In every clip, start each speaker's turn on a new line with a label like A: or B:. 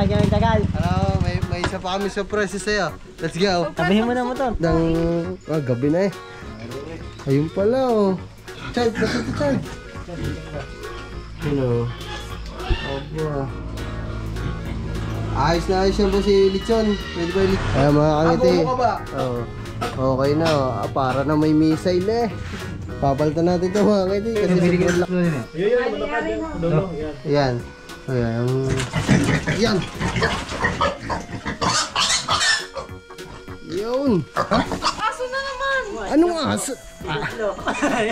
A: medyo nagtagal.
B: Ano, may isa pa kami surprise sa'yo. Let's go.
A: Tabihin mo na motor.
B: Gabi na eh. Ayun pala oh. Chad, bakit ito Chad? Ano? Aba. Ayos na ayos yan po si Lichon. Pwede ba yung Lichon? Ay mga kangiti.
C: Ako mo ka ba?
B: Oo. Okay na oh. Para na may missile eh. Papalitan natin ito mga kangiti. Kasi sobrang laki. Yan. Ayan. Yan. Yun.
D: Aso na naman!
B: Anong aso?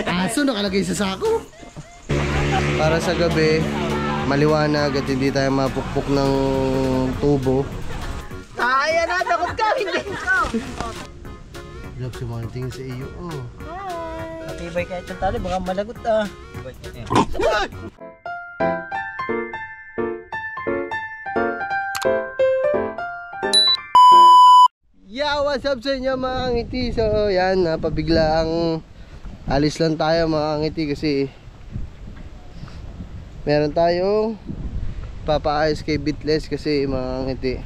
B: Aso nakalagay sa sako. Para sa gabi, maliwanag at hindi tayo mapukpok ng tubo.
A: Ayan na, takot ka, hindi.
B: Love, sumanting sa iyo. Oh.
A: Matibay kahit yung tali, baka malagot ah.
B: Yeah, what's up sa inyo mga ngiti? So yan, napabigla ang alis lang tayo mga ngiti kasi meron tayong papaayos kay Bitless kasi mga ngiti.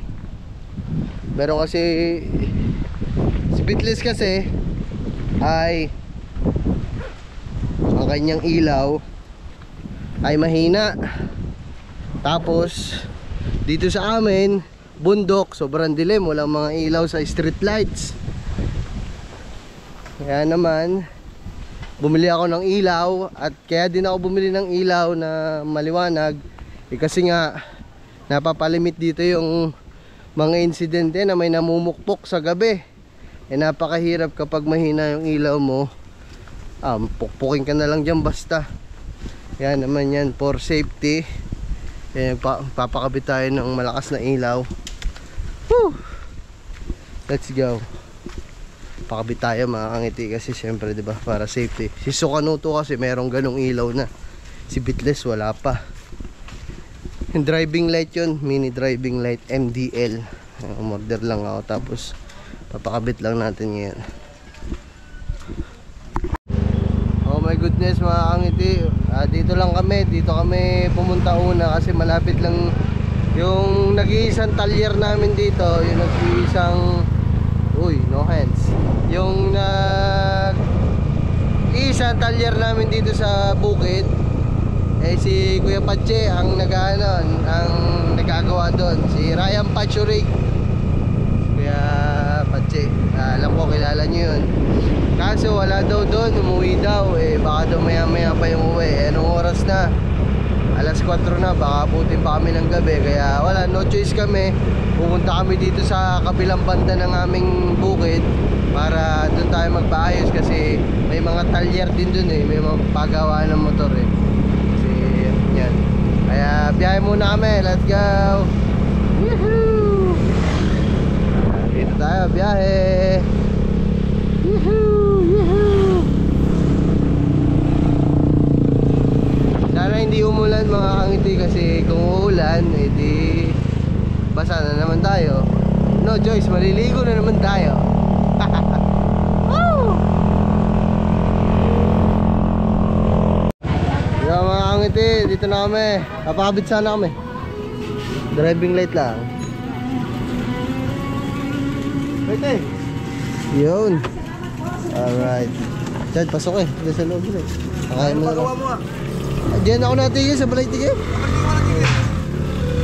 B: Meron kasi si Bitless kasi ay ang kanyang ilaw ay mahina. Tapos dito sa amin bundok, sobrang dilim, walang mga ilaw sa street lights. Kaya naman bumili ako ng ilaw. At kaya din ako bumili ng ilaw na maliwanag kasi nga napapalimit dito yung mga insidente na may namumukpok sa gabi. Napakahirap kapag mahina yung ilaw mo. Pukpukin ka na lang dyan basta. Kaya naman yan for safety. Papakabit tayo ng malakas na ilaw. Woo! Let's go. Pakabit tayo mga kangiti kasi syempre diba para safety. Si Sukanuto kasi merong ganong ilaw na. Si Bitless wala pa. Yung driving light yun, mini driving light MDL. Umorder lang ako tapos papakabit lang natin ngayon. Oh my goodness mga kangiti, dito lang kami, dito kami pumunta una kasi malapit lang yung nag-iisang talyer namin dito, yung nag-iisang no hands, yung nag-iisang talyer namin dito sa bukid si Kuya Pache ang nagagawa doon, si Ryan Pachurig. Kuya Pache, alam ko kilala nyo yun. Kaso wala daw doon, umuwi daw baka daw maya maya pa yung uwi. Anong oras na? Alas 4 na, baka abutin pa kami ng gabi. Kaya wala, no choice kami. Pupunta kami dito sa kabilang banda ng aming bukid para doon tayo magpaayos kasi may mga talyer din doon may mga pagawaan ng motor kasi yan. Kaya biyahe muna kami, let's go. Woohoo! Dito tayo, biyahe. Woohoo! Woohoo! Sana hindi umulan mga kangiti kasi kung uulan edi basa na naman tayo. No choice, maliligo na naman tayo. Yo mga kangiti, dito na kami. Papakabit sana kami. Driving light lang. Wait yun. Alright. Chad, pasok Doon sa loob Pakain mo na lang. Diyan ako natigil sa balay tigil.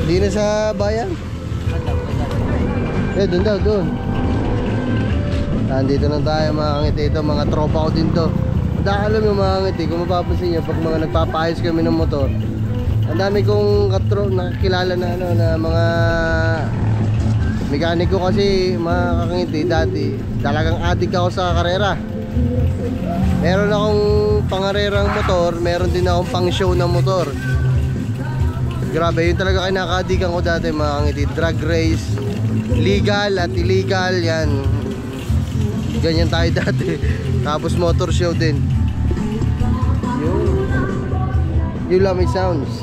B: Hindi na sa bayan. Doon daw, doon. Nandito na tayo mga kangiti. Ito, mga tropa ko din to. Alam yung mga kangiti, kung mapapansin nyo, pag mga nagpapaayos kami ng motor, ang dami kong nakakilala na na mga mekaniko kasi mga kakangiti dati. Talagang adik ako sa karera. Meron akong pangarerang motor, meron din akong pang show na motor. Grabe, yun talaga kinakadikan ko dati mga kangiti. Drag race, legal at illegal, yan. Ganyan tayo dati. Tapos motor show din. You love me sounds.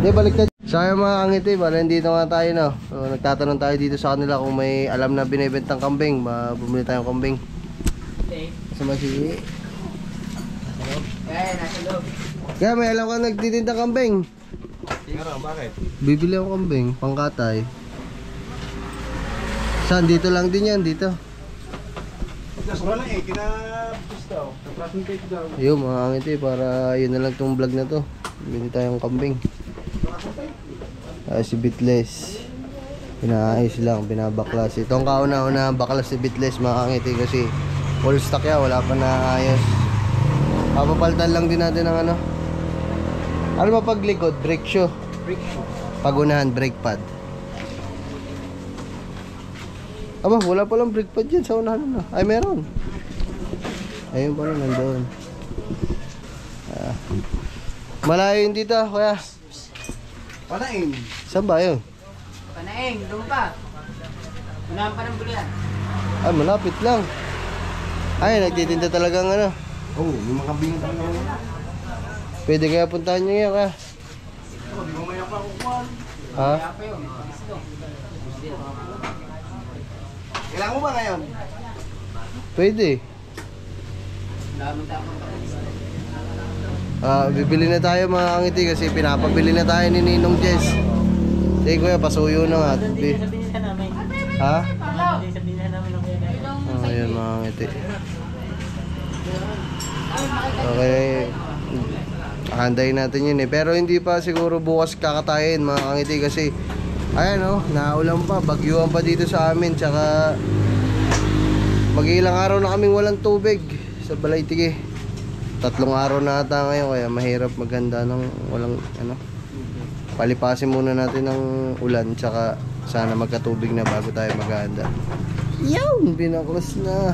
B: Di balik na. Sayang mga kangiti, bala dito nga tayo no. Nagtatanong tayo dito sa kanila kung may alam na binibentang kambing. Bumili tayong kambing. Sama si
A: nasa loob.
B: Kaya may alam ka nagtitindang kambing.
C: Meron, bakit?
B: Bibili ako kambing, pangkatay. Saan? Dito lang din yan, dito.
C: Nasura lang eh, kinapis daw. Naprasin cake daw.
B: Ayun, mga angiti, para yun na lang tong vlog na to. Bili tayong kambing. Si Bitless. Pinaayos lang, binabaklas. Itong kauna-una baklas si Bitless, mga angiti, kasi full stock yan, wala pa naayos. Papapalitan lang din natin ng ano. Ano ba paglikod? Brake shoe.
C: Brake shoe.
B: Pagunahan, brake pad. Aba, wala palang brake pad dyan sa unahan na. Ay, meron. Ayun pala, nandoon. Malayo yun dito, kuya.
C: Panain.
B: Saan ba yun?
A: Panaing, doon pa. Unahan pa ng bulian.
B: Ay, malapit lang. Ay, nagtitinda talagang ano.
C: Oo, may mga kambing tayo.
B: Pwede kaya puntahan nyo yan, kuya.
C: Di mo maya pa kukuhan.
B: Ha?
C: Kailangan mo ba ngayon?
B: Pwede. Bibili na tayo mga kangiti kasi pinapabili na tayo ni Ninong Jess. Sige kuya, pasuyo na nga.
A: Sabihin na namin.
B: Ha?
A: Sabihin na namin ang kuya.
B: Ayan mga kangiti. Okay. Handayin natin yun eh. Pero hindi pa siguro bukas kakatayin mga kangiti kasi ayan o, naulan pa, bagyuhan pa dito sa amin. Tsaka mag-ilang araw na kaming walang tubig sa Balaytigi. 3 araw na ata ngayon, kaya mahirap maganda ng walang ano. Palipasin muna natin ng ulan, tsaka sana magkatubig na bago tayo maghahanda. Yun, binaklas na.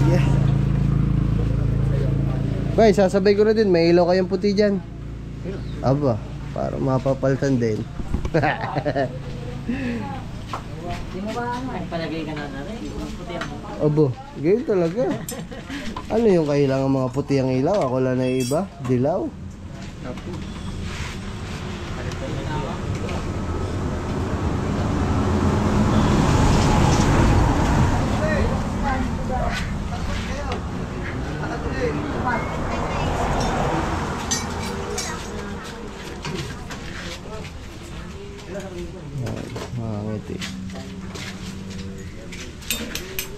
B: Yeah. Guys, sasabay ko na din, may ilaw kayong puti dyan. Aba, para mapapaltan din.
A: Hindi mo ba ano? Palagay ka na natin. Puti ang
B: Abo, ganyan talaga. Ano yung kailangan mga puti ang ilaw? Ako lang na iba, dilaw. Mga ngiti.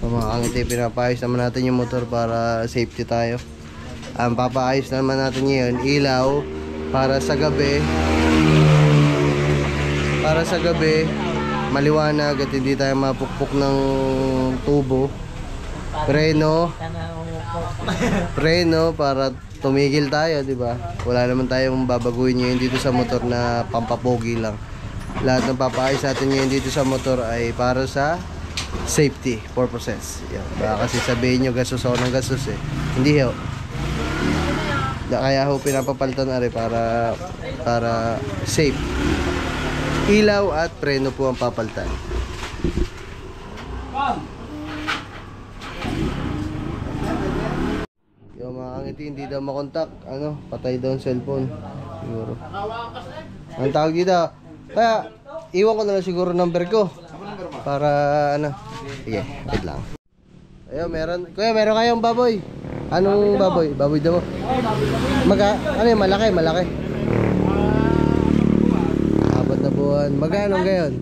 B: Mga ngiti, pinapayos naman natin yung motor para safety tayo. Ang papaayos naman natin ngayon, ilaw para sa gabi. Para sa gabi, maliwanag at hindi tayo mapukpok ng tubo. Preno para tumigil tayo, di ba? Wala naman tayong babaguhin ngayon dito sa motor na pampapogi lang. Lahat ng papaayos natin ngayon dito sa motor ay para sa safety purposes. Yan. Baka kasi sabihin nyo gastos ako ng gastos eh. Hindi ho. Kaya ho pinapapalitan na rin para safe. Ilaw at preno po ang papalitan. Yung mga ngiti hindi daw makontak, ano, patay daw ang cellphone. Siguro. Ang tawag dito, kaya iwan ko na lang siguro number ko. Para ano. Sige, wait lang. Ayun, kuya, meron kayong baboy. Anong baboy? Baboy daw. Ano yung malaki? Apat na buwan. Magkano ngayon?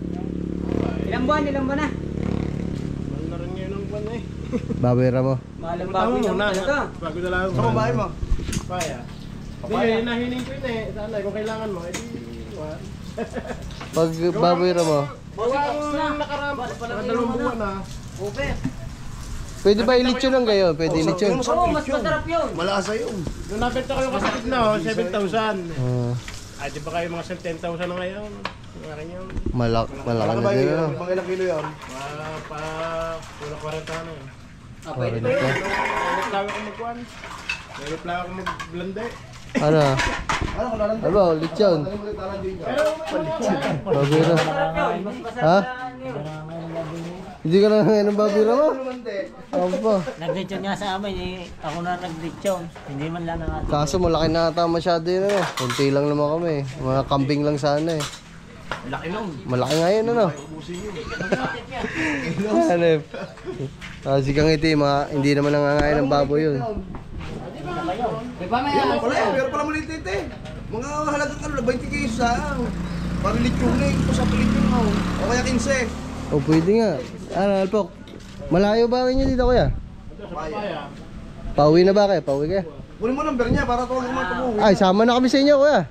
A: Ilang buwan na?
C: Mahal na rin ngayon ang buwan eh.
B: Baboy ramo.
A: Mahalang baboy naman talaga.
C: Bago na lang. Sa babae mo? Kaya. Hindi, nahiling ko yun eh. Sana kung kailangan mo, edi what?
B: Pag baboy ramo,
C: Bawang nakaraan, dalawang buwan na.
A: Over.
B: pwede ba ilitsyon lang kayo? Pwede ilitsyon.
A: Oo, mas masarap yun.
C: Malasa yun. Nung nabenta ko yung kasakit na, 7,000. Ay, di ba kayo mga 10,000 na ngayon? Yung akin yun.
B: Malaki na din ano.
C: Mga ilang kilo yan? Pa, pula 40 na yun.
A: Pwede ba yun?
C: Nagreplano ko magkuhan. Nagreplano ko mag-blende.
B: Ano? Ano? Litsyon. Baboy ramo.
A: Mas masarap
B: Ha?
A: na yun.
B: Hindi ka na ngayon ng baboy ramo? Ako pa.
A: Nag-lechon nga sa amin eh. Ako na nag-lechon. Hindi man lang ang ating.
B: Kaso malaki na ata masyado yun ano. Kunti lang naman kami. Mga kambing lang sana eh.
C: Laki nun.
B: Malaki nga yun ano. Hanep. Si Kangiti, hindi naman nangangain ng baboy yun.
A: Di ba may
C: Pala, pero pala maliit eh.
E: Mga halagang ano, 20 kayo sa para litsunin ko sa Pilipino mo. O kaya 15.
B: O pwede nga. Ano, Alpok? Malayo ba kayo dito kuya?
C: Papaya.
B: Pauwi na ba kayo? Pauwi kayo?
E: Kunin mo number niya para tuwag naman tumuwi.
B: Ay, sama na kami sa inyo kuya.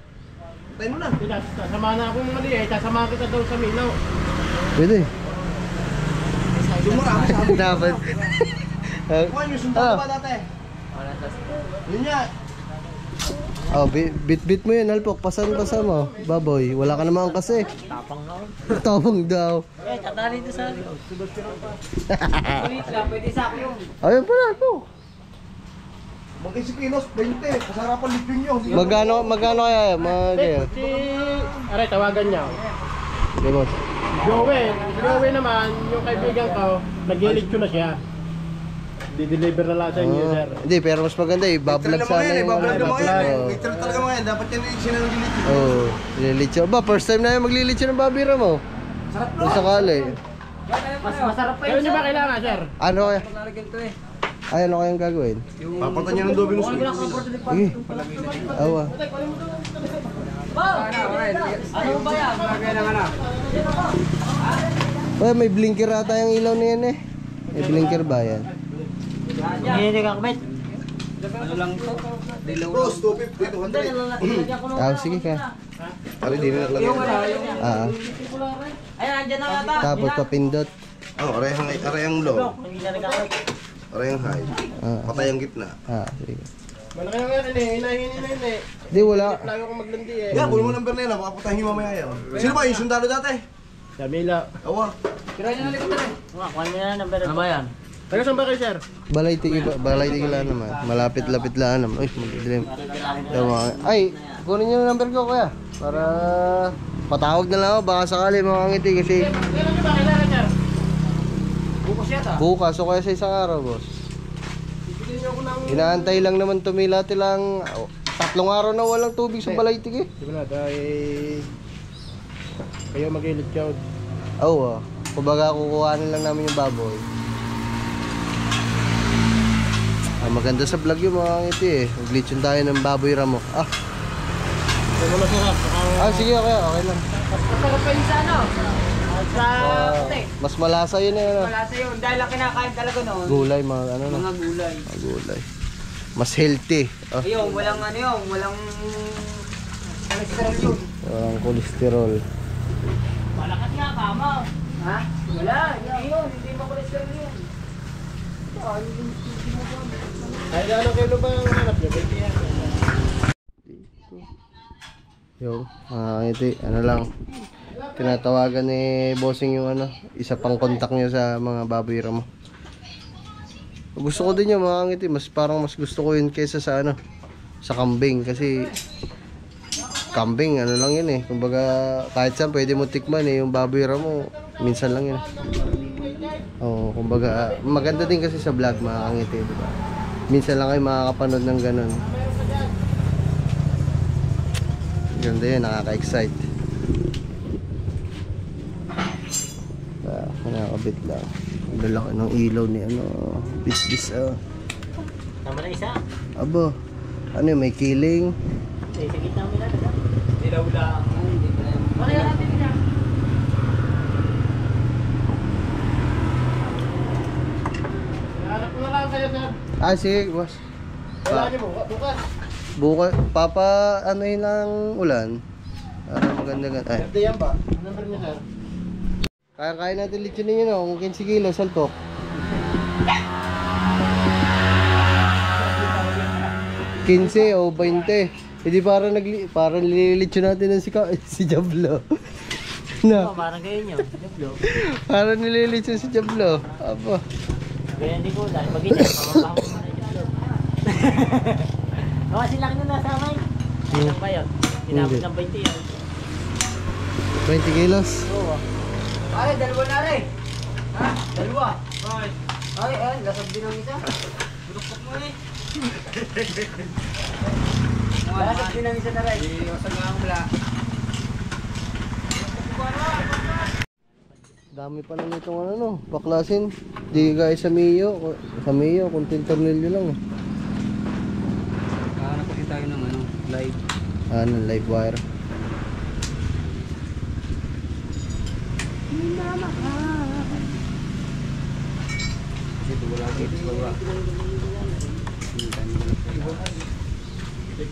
E: Tayo mo na.
C: Sasama na akong mali eh. Sasama kita daw sa Minaw.
B: Pwede.
E: Dumarami sa amin.
B: Dapat.
E: Kuha yung sundalo ba dati? Yun yan.
B: Oh, bit mo yan, Alpok. Pasan mo. Baboy, wala ka naman kasi.
A: Tapang na ako.
B: Tapang daw.
A: Eh, tatali ito sa akin. Kulit lang, pwede sa akin yun.
B: Ayun pala, Alpok.
E: Mag 15 kilos, 20. Kasarapan litsun nyo.
B: Magkano kaya?
C: Si... Aray, tawagan niya.
B: Okay, boss.
C: Joey naman, yung kaibigan ko, nag-elitsyo na siya. Di-deliver na lang sa inyo, sir.
B: Hindi, pero mas maganda eh. Bablog sana yung
E: Bablog naman yan eh.
B: Oo.
E: Literal talaga mga yan. Dapat yan sinanong dilitsun.
B: Oo, nililitsyo. Ba, first time na yung maglilitsyo ng babira mo.
E: Sarap no?
B: Kung sakali.
A: Mas masarap pa
C: Kaya
A: yun.
C: nyo ba kailangan, sir?
B: Ano kaya?
A: Lalagyan to eh.
B: Ay, ano kayang gagawin?
E: Papatan niya ng Dominos.
B: Sige. Awa.
A: Ano ba yan?
B: Ay, may blinker ata yung ilaw na yan eh. May blinker ba yan?
A: Hindi ka kamit. Ano lang to?
E: Bros, 250, 200.
B: Ah, sige ka.
E: Pari, di na naglagay.
B: Ah,
A: Ayan, andyan na ata.
B: tapos papindot.
E: Oh, arayang low.
A: Hindi na nagkakit.
E: Arayang high.
B: Ah,
E: Patay ang gitna.
B: ah, sige.
C: Malaki nga yan eh, hinahingi na yun eh.
B: Di, wala.
C: Lagi akong maglandi eh.
E: Yan, kunin mo number na yun. Makaputahin nyo mamaya yan. Sino ba yung sundalo dati?
C: Sa Mila.
E: Awa.
A: Kuha niya na number. Ano ba yan?
C: Taga saan ba kayo, sir?
B: Balay tigi lang naman. Malapit-lapit lang naman. Uy, madilim. Ay, kunin niyo yung number ko kuya. Para patawag na lang ako. Baka sakali makangiti kasi
C: Kailan nyo ba kailangan, sir?
A: Bukas yata.
B: bukas o kaya sa isang araw, boss.
C: Bigyan nyo ako ng...
B: Inaantay lang naman tumilati lang. 3 araw na walang tubig sa balay tigi.
C: Sige na, dahil... Kayo mag-elitsyo.
B: Oo, kumbaga kukuhanin lang namin yung baboy. Maganda sa vlog yung mga ngiti eh. Mag-lechon tayo ng baboy ramok.
C: Ito mo na, sir.
B: Sige, okay lang.
A: Masarap pa yun sa ano? Sa puti.
B: Mas malasa yun eh. Ano?
A: Wala sa yun. Dahil ang kinakain talaga noon.
B: Gulay, mga ano na.
A: Mga gulay.
B: Gulay. Mas healthy.
A: Ayun, walang ano yun. Walang... cholesterol yun.
B: Walang kolesterol.
A: Malakas nga kama. Ha? Wala. Hindi yun. Hindi mo cholesterol yun.
C: Ay, anong kilo ba ang hanap nyo? 20 yan.
B: Yung mga ngiti, ano lang. Tinatawagan ni bossing yung ano, isa pang kontak niya sa mga baboy ramo. Gusto ko din yung mga ngiti, mas gusto ko yun kaysa sa ano, sa kambing kasi kambing ano lang yun eh. Kumbaga kahit saan pwede mo tikman eh, yung baboy ramo minsan lang yun. Oh, kumbaga maganda din kasi sa vlog mga ngiti, di ba? Minsan lang kayo makakapanood ng ganun. Ganda yun, nakaka-excite. Nakakabit lang. Ang lalaki ng ilaw ni ano, bis
A: Tama na isa.
B: abo, ano yun, may kiling.
A: Sa gitna mo lang. Dilaw lang. Ano yan natin niya?
C: Hanap ko na lang kayo, sir.
B: Ah, sige, boss.
C: Kailangan nyo bukas.
B: Bukas, ano yun lang ulan. Para maganda. Ay,
C: Birthday yan ba? Ang number niya, sir.
B: kaya natin lechonin yun, no? Kung 15 kilos, salpok. $15 o 20. Hindi parang nililitsyon natin ng si Jablo.
A: Oo, parang kayo nyo.
B: Parang nililitsyon si Jablo. Aba.
A: Kaya hindi ko dahil mag-inyo. Pamapahan ko na yung vlog. Kasi laki na nasa amay. Ilang ba yun? Tinapos ng 20 yan.
B: 20 kilos.
A: Oo. Ay, dalawa na rin. Ha? Dalawa. Ay, lasag din ang isa. Bulukot mo eh. Lasag din ang isa na rin. Iwasan nga ang wala.
B: Dami pa lang itong ano, baklasin. Di guys sa Mio. Sa Mio, konting tornilyo lang.
F: Hanap kasi tayo ng ano, live.
B: Ano, live wire.
A: Dito wala dito.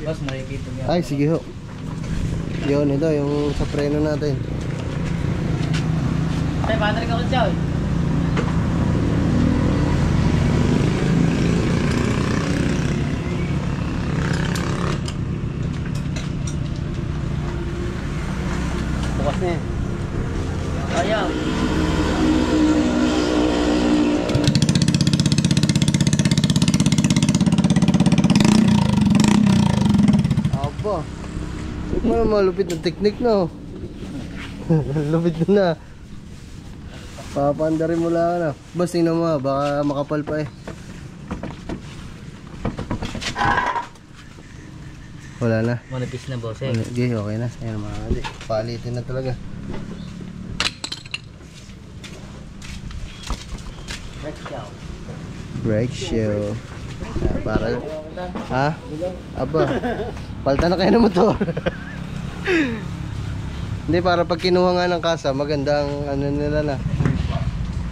A: Boss, nakikita niya.
B: Ay, sige ho. Yun, ito, yung sa preno natin.
A: Tay, battery ka ko siya. Bukas na eh. Ayaw.
B: Aba. Huwag mo na malupit na teknik na. Lupit na. Papandarin mo lang na. Bas, tingnan mo, baka makapal pa eh. Wala na.
A: Manipis na boss eh.
B: Hindi, okay na. Ayan mga kadi. Palitin na talaga. Brake shoe. Para. Ha? Aba. Palta na kayo ng motor. Hindi, para pag kinuha nga ng kasa, magandang ano nila na.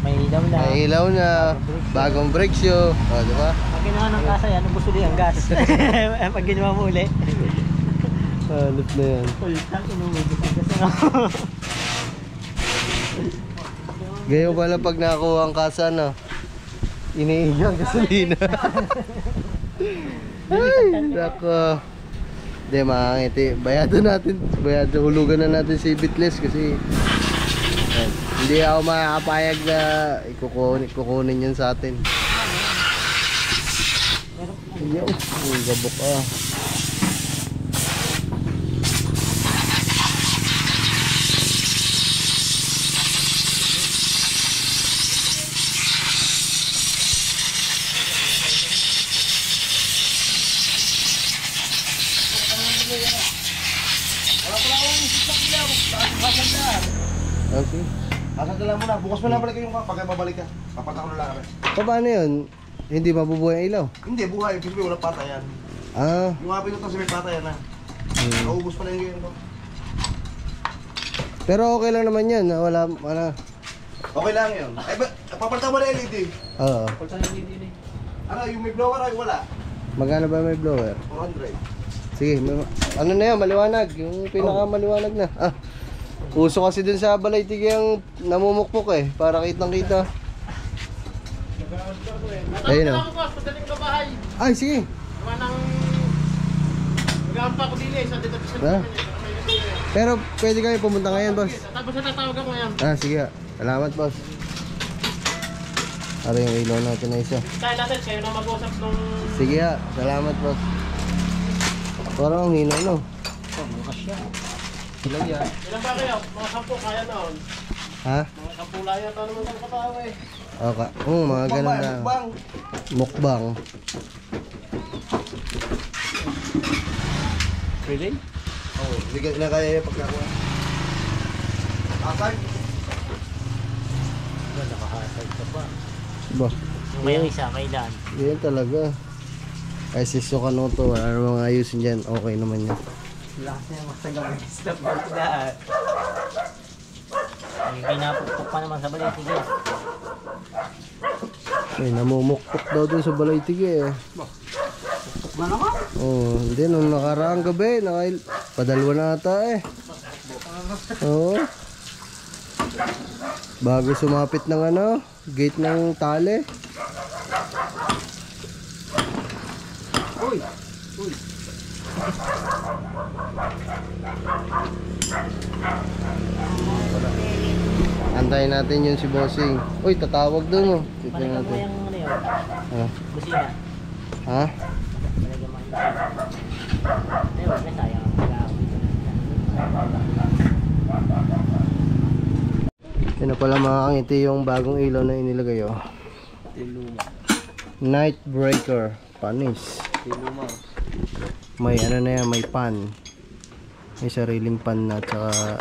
A: May ilaw na.
B: May ilaw na. Bagong brake shoe. O, diba?
A: Pag ginawa ng kasa yan, ubusuli ang gas. Pag ginawa mo uli.
B: Hanip na yan.
A: Pultang inumibig ang gas.
B: Gayo pala pag nakakuha ang kasa, no? Iniiyak ang gasolina. Ay, nako. Hindi, makangiti. Bayado natin. Bayado, hulugan na natin si Bitless kasi ayan, hindi ako makakapayag na kukunin yan sa atin. Ayaw, gabok ah. Okay.
E: Asal lang muna, bukas mo na balik yung pagka babalik ka. Papunta ko na lang kami.
B: Paano yun? Hindi mabubuhay ang ilaw?
E: Hindi, buhay. Kasi may walang patayan.
B: Ah.
E: Yung mga pinutang sa may patayan na. Naubos pa na yung ganyan ko.
B: Pero okay lang naman yan. Wala.
E: Okay lang yun. Ay, papalitan mo na LED.
B: Oo.
E: Ano, yung may blower ay wala.
B: Magkano ba may blower?
E: 400.
B: Sige, ano na yan, maliwanag. Yung pinakamaliwanag na. Ah, uso kasi dun sa Balaytigi ang namumukpok eh. Para kitang kita. Ayun o.
C: Padaling ka bahay.
B: Ay, sige.
C: Gawa ng... Magampa ko dili sa dito sa
B: Ha? Pero pwede kayo pumunta ngayon, boss.
C: Tapos na tatawag ako ngayon.
B: Ah, sige. Salamat, boss. Para yung ilaw natin na isa.
C: Kaya natin, kayo na mag-usap nung...
B: Sige ha. Salamat, boss. Parang ang hino, no?
A: Ilaw yan.
C: Ilan ba kayo? Mga 10 kaya noon.
B: Ha?
C: Mga 10 layan na naman ang katawa eh.
B: Okay. Mga ganun na.
E: Bang!
B: Mukbang.
A: Really?
E: Oo, hindi ka na kaya yung pagkakuha. Asal?
A: Nakahasag ka pa.
B: Ba?
A: Ngayong isa, kailan?
B: Yan talaga. Ay, si Sukanoto. Wala namang ayusin dyan. Okay naman yan.
A: Lakas na yung masagang stop out daan. May pinapukpok pa naman sa balit. Sige.
B: Ay, namumukpok daw dun sa Balaytigi eh.
A: Ba naman?
B: Oh, hindi. Nung nakaraang gabi, padalwa na ata eh. Oo. Bago sumapit ng ano, gate ng tali.
A: Uy! Uy!
B: Antayin natin yun si Bossing. Uy, tatawag dun oh. Tignan
A: Balikan mo
B: natin.
A: yung ano yun.
B: Ah.
A: Busina.
B: Ha?
A: Balikan mo yung busina. Ayun, may sayang ang pag-aawit.
B: Yan na pala mga kangiti yung bagong ilaw na inilagay oh. Night breaker. Panis. May ano na yan, may pan. May sariling pan na tsaka...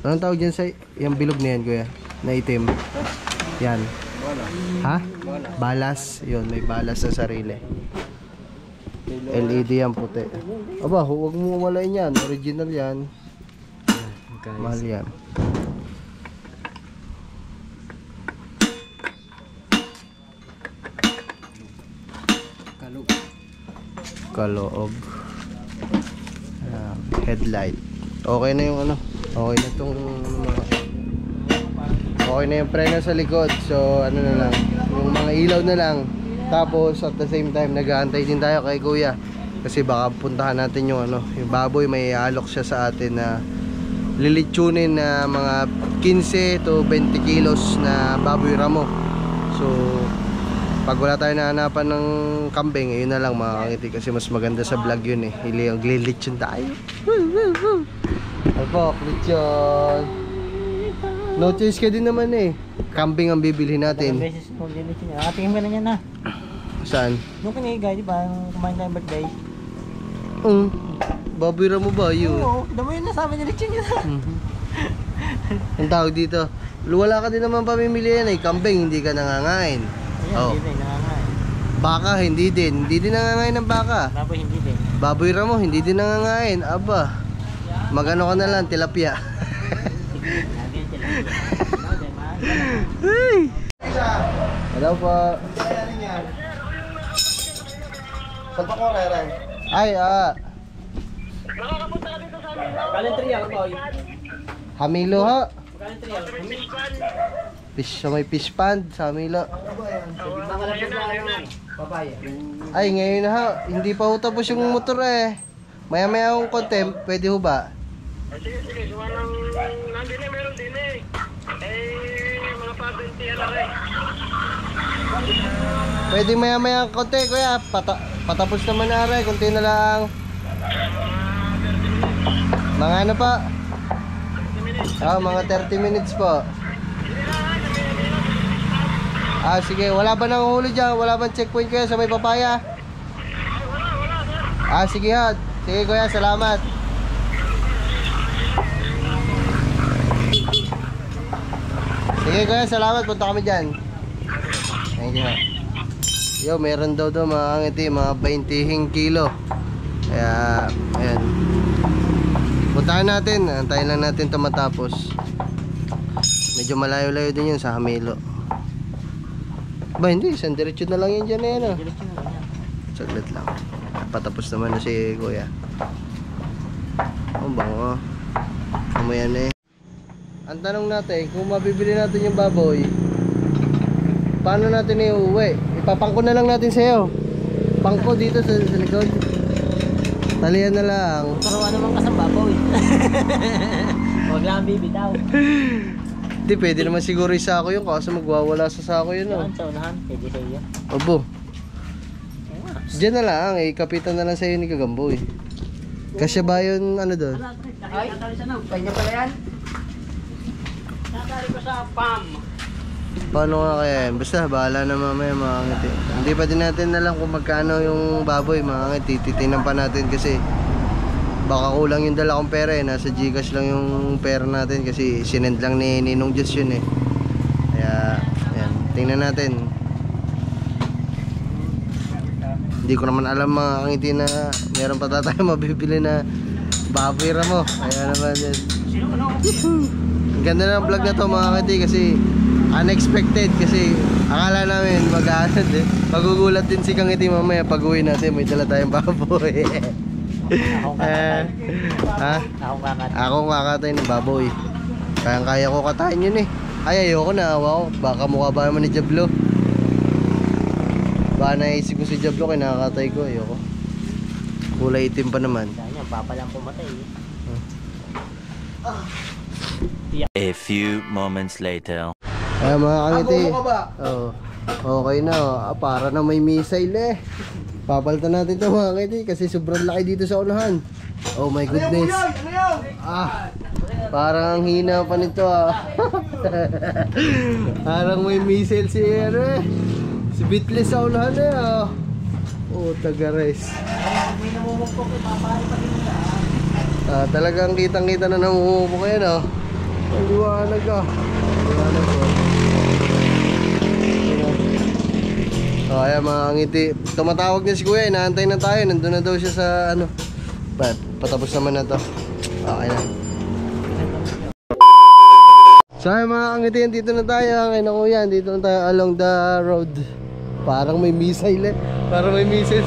B: Anong tawag dyan sa yung bilog na yan kuya? Na itim. Yan. Ha? Balas. Yun, may balas sa sarili. LED yan puti. Aba, huwag mo walain yan. Original yan. Mahal yan. Kaloob. Headlight. Okay na yung ano. Okay na tong mga... Okay na yung preno sa likod. So ano na lang. Yung mga ilaw na lang. Tapos at the same time nag-aantay din tayo kay kuya. Kasi baka puntahan natin yung ano. Yung baboy may alok siya sa atin na lilitsunin na mga 15 to 20 kilos na baboy ramo. So pag wala tayo nahanapan ng kambing, yun na lang mga kangiti. Kasi mas maganda sa vlog yun eh. Lilitsyon tayo. Alpok, litsyon. No choice ka din naman eh. Kambing ang bibilhin natin.
A: Beses mo lilitsyon. Nakatingin ba na yan ha?
B: Saan?
A: Nung kinigay, di ba? Nung kumain tayong birthday.
B: Baboy ramo ba yun?
A: Oo, damo yun na sa amin nilitsyon yun ha.
B: Ang tawag dito, wala ka din naman pamimili yan eh. Kambing, hindi ka nangangain.
A: Ayan, hindi din, nangangain.
B: Baka, hindi din. Hindi din nangangain ng baka.
A: Baboy, hindi din.
B: Baboy ramo, hindi din nangangain. Aba, magano ka na lang, tilapia. Hey! Hello po.
E: Saan pa ko, Rere?
B: Ay,
A: Kalentriya, boy.
B: Hamilo ha.
A: Kalentriya.
B: Fish, may fish pond sa Hamilo.
A: Nakalapos na ano, papaya.
B: Ay, ngayon na ha. Hindi pa ho tapos yung motor eh. Maya-maya akong konti, pwede ho ba?
C: Sige, sumanang nandun eh, meron din eh. Mga pa-20 lang eh.
B: Pwede maya-maya ang konti, kuya. Patapos naman na aray, konti na lang. Mga ano pa? Mga 30 minutes po. Sige, wala ba nang huli dyan? Wala bang checkpoint kuya sa may papaya? Sige ha. Sige kuya, salamat. Sige kuya, salamat. Punta kami dyan. Thank you ha. Yo, meron daw mga ngiti, mga 20 kilo. Kaya, ayan. Puntahan natin. Antayin lang natin ito matapos. Medyo malayo-layo din yun sa Hamilo. Ba, hindi. Isang diretsyo na lang yun dyan eh, ano? Saglit lang. Patapos naman na si kuya. Bango. Mamaya na eh. Ang tanong natin, kung mabibili natin yung baboy, paano natin iuwi? Ipapangko na lang natin sa'yo. Pangko dito sa likod. Talian na lang.
A: Turuan naman ka sa baboy. Huwag lang bibitaw.
B: Hindi, pwede naman siguro yung sako yun. Kaso magwawala sa sako yun.
A: Yan, sa unahan. Pwede sa iyo.
B: Obo. Diyan na lang. Kapitan na lang sa'yo ni Kagamboy. Kasya ba yun ano doon?
A: Ay, pahinga pala yan. Natari ko sa PAM.
B: Paano nga kaya yan? Basta bahala na mamaya mga ngiti. Hindi pa din natin alam kung magkano yung baboy mga ngiti. Titinan pa natin kasi baka kulang yung dala kong pera eh. Nasa Gcash lang yung pera natin kasi sinend lang ni Ninong Diyos yun eh. Kaya ayan, tingnan natin. Hindi ko naman alam mga ngiti na meron pa tayo mabibili na baboy ramo. Kaya naman yun. Ang ganda ng vlog na to mga ngiti kasi unexpected kasi akala namin magugulat din si Kangiti mamaya pag uwi natin may dala tayong baboy. Akong kakatay ng baboy. Kaya ko katayin yun eh. Ay, ayoko na, awa ko. Baka mukha ba naman ni Diablo. Baka naisip ko si Diablo, kinakatay ko. Ayoko. Kulay itim pa naman.
A: Kaya papa lang pumatay eh.
F: A few moments later.
B: Ay mga kangiti.
E: Ako ka ba?
B: Okay na. Para na may missile eh. Papalitan natin ito mga kangiti kasi sobrang laki dito sa unahan. Oh my goodness.
E: Ano yun?
B: Parang ang hina pa nito Parang may missile si eh. Si Beatles sa unahan eh taga-res.
A: May namumukpok eh, papari pa din siya.
B: Talagang kitang-kita na namumukpok yan Ang liwanag Liwanag So ayan mga ngiti, tumatawag niya si kuya, inaantay na tayo, nandun na daw siya sa ano. Patapos naman na to. Okay na. So ayan mga ngiti, dito na tayo kay na kuya, dito na tayo along the road. Parang may missile eh, parang may missile.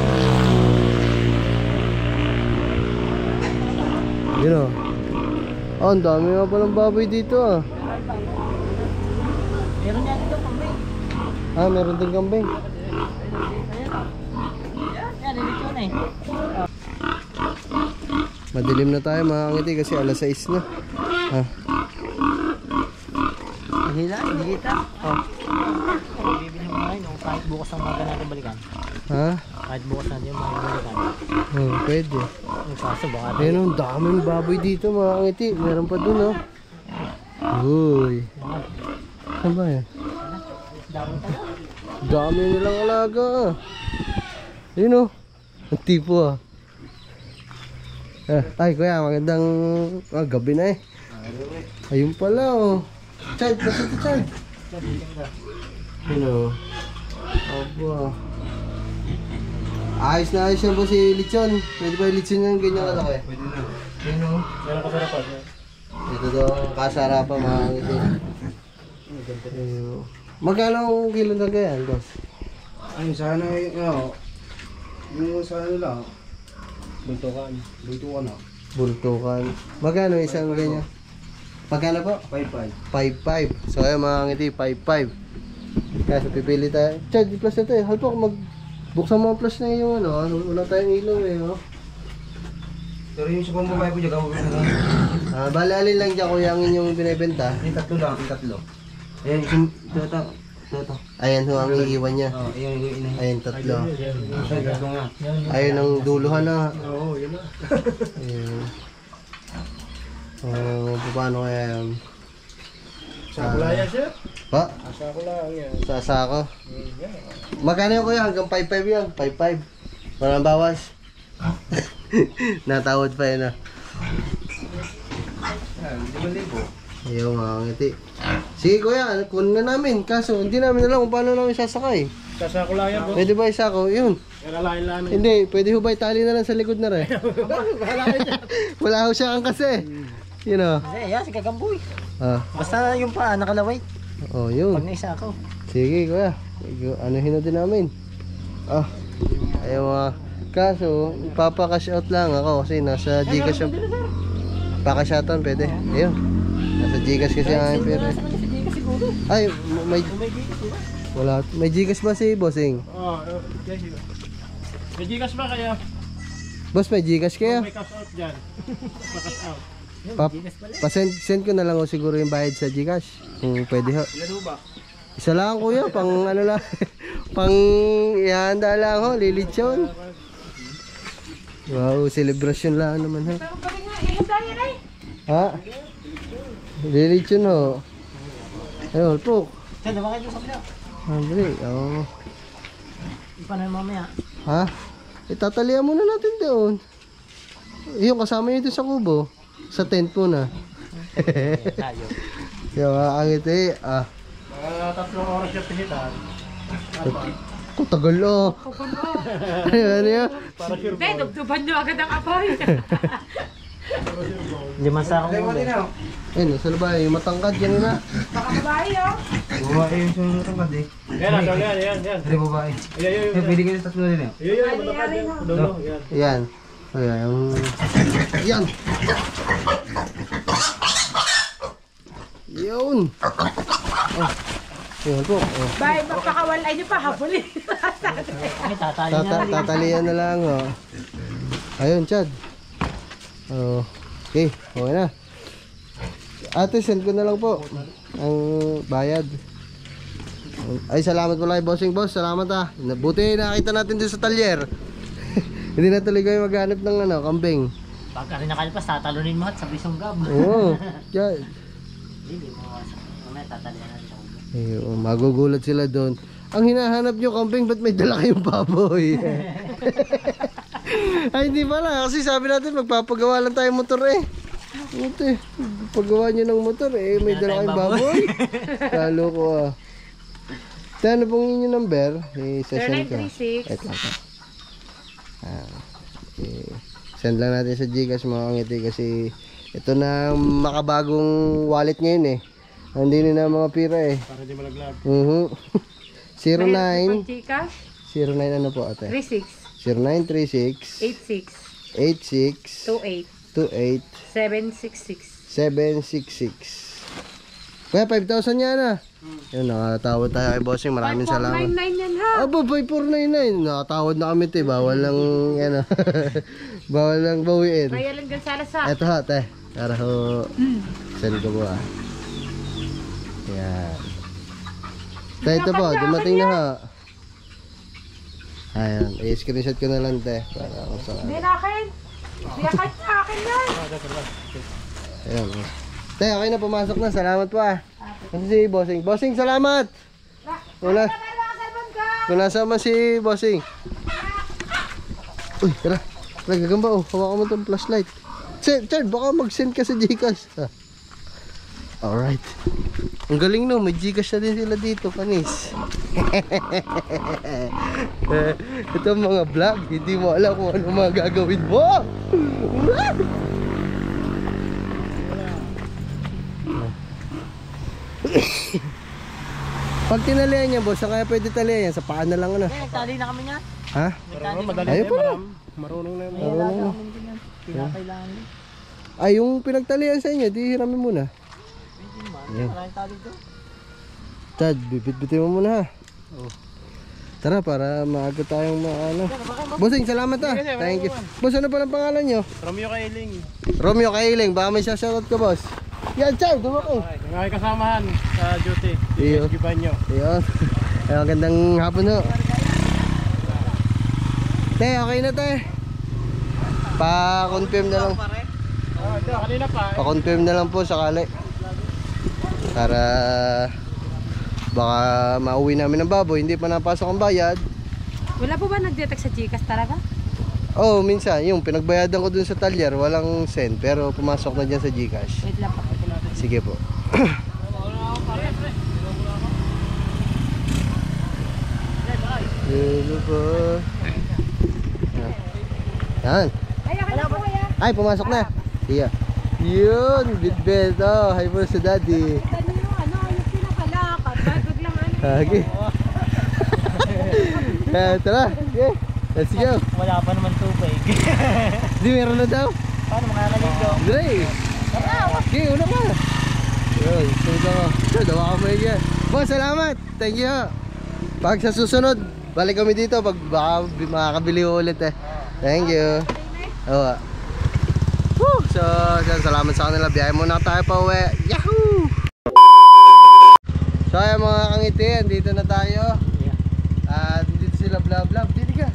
B: Yun o. Oh, ang dami nga palang baboy dito ah.
A: Meron niya dito kambing.
B: Ah, meron din kambing.
A: Yan, dito na eh.
B: Madilim na tayo mga ngiti kasi alas 6 na. Ah.
A: Hila, hindi kita. Oh. Bibili mo ngayon, kahit bukas ang maga natin balikan.
B: Ha?
A: Kahit bukas natin yung maga balikan.
B: Oh, pwede.
A: Yung kaso baka
B: Ayun, ang daming baboy dito mga ngiti. Meron pa dun oh. Uy. Saan ba yan? Dami nilang alaga ah. Ayun oh. Ang tipo ah. Ay kuya, magandang gabi na eh. Ayun pala oh. Chad, kasi ito Chad. Ayun oh. Aba. Ayos na ayos yan po si Lechon. Pwede ba yung Lechon yan ganyan kalaki?
E: Pwede na.
B: Ayun oh.
C: Meron kasarapan.
B: Ito daw ang kasarapan mga ngiti. Ayun. Magkano ang kilo na ganyan boss?
E: Ay, sana yung sana nila.
C: Buntukan.
E: Buntukan na.
B: Bultukan. Magkano isang ganyan? Magkano po?
E: 5-5.
B: 5-5. So ayun mga ngiti, 5-5. Kaya pipili tayo. Chad, plus na tayo. Halpo kung magbuksan mo ang plus na yung ano. Wala tayong ilaw eh. Oh.
E: Pero yung sa pambabae ko dyan, gawin na lang.
B: Bali alin lang dyan kuya ang inyong binibenta.
E: Yung tatlo lang, yung tatlo.
B: Ayan, ito. Ayan ho ang iiwan niya.
E: Oh, yung inahin.
B: Ayan, tatlo.
E: Yung tatlo nga.
B: Ayun ang duluhan na.
C: Oo, yun na.
B: Ayan. Paano kaya yan?
C: Sa kulaya siya.
B: Pa?
C: Sa kulaya yan.
B: Sa sako. Magkano yung kuya? Hanggang 5-5 yan. 5-5. Walang bawas. Natawad pa yun ah.
E: 5,000.
B: Ayaw mga ngiti. Sige kuya, kunin na namin. Kaso hindi namin alam kung paano namin sasakay.
C: Sa kulaya po.
B: Pwede ba isa ko? Yun.
C: Yan alain-lain.
B: Hindi, pwede ho ba itali na lang sa likod na rin? Wala ho siya ang kasi. You know.
A: Kasi yan, si Kagamboy.
B: Ah.
A: Basta yung paa nakalaway.
B: Oh, yun.
A: Pag naisa ako.
B: Sige kuya. Anuhin na din namin. Ah. Ayaw mga. Kaso, ipapakash out lang ako kasi nasa Gcash yung... Pakash outan pwede. Ayun. Nasa Gcash kasi ang pera. Ay, may... Wala. May Gcash ba si Bossing?
C: Oo, yes. May Gcash ba kaya?
B: Boss, may Gcash kaya?
C: May cash out dyan. Cash out.
B: Send ko na lang o siguro yung bayad sa Gcash. Kung pwede ho.
C: Ilan ba?
B: Isa lang kuya, pang ano lang. Pang ihanda lang ho, lilitsyon. Wow, celebration lang naman ha. Ha? Lilitsyon ho. Ayun, po.
A: Saan, naman kayo sa kabila?
B: Andre, oo.
A: Paano yung mamaya?
B: Ha? Itatalian muna natin doon. Yung kasama nyo dito sa kubo. Sa tent muna.
A: Tayo.
B: Yung makakangit eh. Ah.
C: 3 oras yung pinitan.
B: Kung tagal oh. Ano yan?
D: Hindi, dugduban nyo agad ang apoy.
A: 5 sakong ulo.
B: Ayun, nasa labay. Yung matangkad yan na.
D: Baka babae oh.
E: Babae yung sunod ang kadi.
C: Yan, yan.
E: Dari babae.
C: Yan.
E: Pwede kayo tatlo din eh.
C: Yan, matapad yan. Dulo, yan.
B: Yan. Ayan. Yan. Yun. Oh. Yun po. Oh.
D: Bay, magpakawalay nyo pa, habulin.
A: Ay, tatali na.
B: Tatalian na lang. Oh. Ayun, Chad. Oh. Okay, okay na. Ate, send ko na lang po ang bayad. Ay, salamat pala kay Bossing Boss. Salamat ah. Buti nakita natin dito sa talyer. Hindi na tuloy kayo maghanap ng ano, kambing.
A: Pagka rin nakalpas, tatalunin mo at sabay sunggab.
B: Oo. Yan.
A: Hindi mo mamaya tatalian natin sa ulo.
B: Ayun, magugulat sila doon. Ang hinahanap nyo kambing, ba't may dala kayong baboy? Ay, hindi pala. Kasi sabi natin, magpapagawa lang tayo motor eh. Ito, paggawa nyo ng motor eh, may dala kayong baboy. Lalo ko ah. Te, ano pong inyong number? I-send ko.
D: 0936.
B: Wait lang po. Send lang natin sa Gcash mga kangiti kasi ito na ang makabagong wallet ngayon eh. Hindi na mga pira eh.
C: Para di malaglag.
B: 09
D: Gcash?
B: 09 ano po ate?
D: 36
B: 0936
D: 86
B: 86
D: 28
B: 28
D: 766.
B: 766. Kaya 5,000 yan ah. Yun, nakatawad tayo kay bossing. Maraming salamat.
D: 5499 yan ha.
B: Aba, 5499. Nakatawad na kami te. Bawal lang, ano. Bawal lang bawiin.
D: Kaya lang Gonzales ha.
B: Eto ha, te. Para ho. Send ko po ah. Yan. Te, ito po. Dumating na ha. Ayan. I-screenshot ko na lang te. Para ako sa...
D: Hindi na akin. Hindi akin yan.
B: Ayan. Te, okay na. Pumasok na. Salamat po ah. Kasi si bossing. Bossing, salamat! Wala. Kung nasama si bossing. Uy, tara. Tara, gagamba oh. Hawakan mo itong flashlight. Chad, baka mag-send ka sa Gcash. Alright. Ang galing no, may Gcash na din sila dito, panis. Ito mga vlog, hindi mo alam kung ano mga gagawin mo. Pag tinalian niya boss, kaya pwede talian yan, sa paa na lang ano.
A: Nagtali na kami nga.
B: Ha?
C: Madali
B: Ayun
C: na
B: pala.
C: yun. Marunong na yun.
B: Marunong.
A: Pinakailangan niya.
B: Ay, yung pinagtalian sa inyo, di hiramin muna.
A: Maraming tali to.
B: Chad, bibit-bitin mo muna ha. Tara, para maaga tayong maano. Bossing, salamat ha. Thank you. Boss, ano palang pangalan nyo?
C: Romeo Kailing.
B: Romeo Kailing, baka may shoutout ka boss. Yan, Chad, dumako.
C: Yung aking kasamahan sa duty.
B: Iyo.
C: Si Banyo.
B: Ayun. Ay, magandang hapon ho. Te, okay na te. Pa-confirm na lang.
C: Kanina pa.
B: Pa-confirm na lang po sakali. Para baka mauwi namin ng baboy, hindi pa napasok ang bayad.
D: Wala po ba nag-detect sa Gcash talaga?
B: Oh, minsan, yung pinagbayadan ko dun sa talyer, walang send, pero pumasok na dyan sa Gcash.
D: Wait lang pa.
B: Sige po. Dito po. Yan.
D: Ay, akin na po yan.
B: Ay, pumasok na. Iya. Yun, bitbeto. Hi po sa daddy.
D: Kita niyo, yung pinakalakad. Bagag lang ano.
B: Okay. Tara. Okay. Let's go.
A: Wala pa naman tubig.
B: Di meron na daw.
A: Paano makakaligo?
B: Dre. Okay, una pa. Yun, sunod ako. Sure, dawa ka mo yan. Boss, salamat. Thank you. Pag sa susunod, balik kami dito pag baka makakabili ulit eh. Thank you. Oo. So, salamat sa kanila. Biyahe muna tayo pa uwi. Yahoo! So, ayan mga kangiti, andito na tayo. At dito sila blah blah. Dili ka.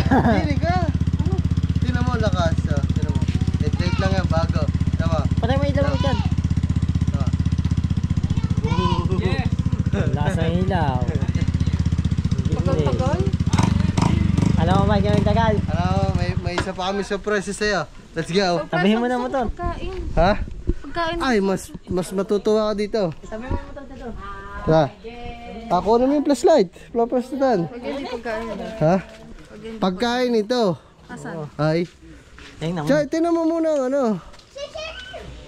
B: Dili ka. Tingnan mo lakas. Tingnan mo. Late lang yan, bago. Tama.
A: Patay mo ilaw dyan.
B: Tama.
A: Lasa ng ilaw.
D: Pagol-pagol.
A: Alam mo ba gawin tagal?
B: Ano, may isa pa kami surprise sa'yo. Let's go.
A: Tabihin mo na motor.
D: Pagkain.
B: Ha?
D: Pagkain.
B: Ay, mas matutuwa ka dito.
A: Tabihin mo na motor dito.
B: Ha? Ako naman yung flashlight. Flashlight.
D: Hindi pagkain.
B: Ha? Pagkain ito.
D: Asan?
B: Ay.
A: Tingnan mo.
B: Chay, tinan mo muna ang ano.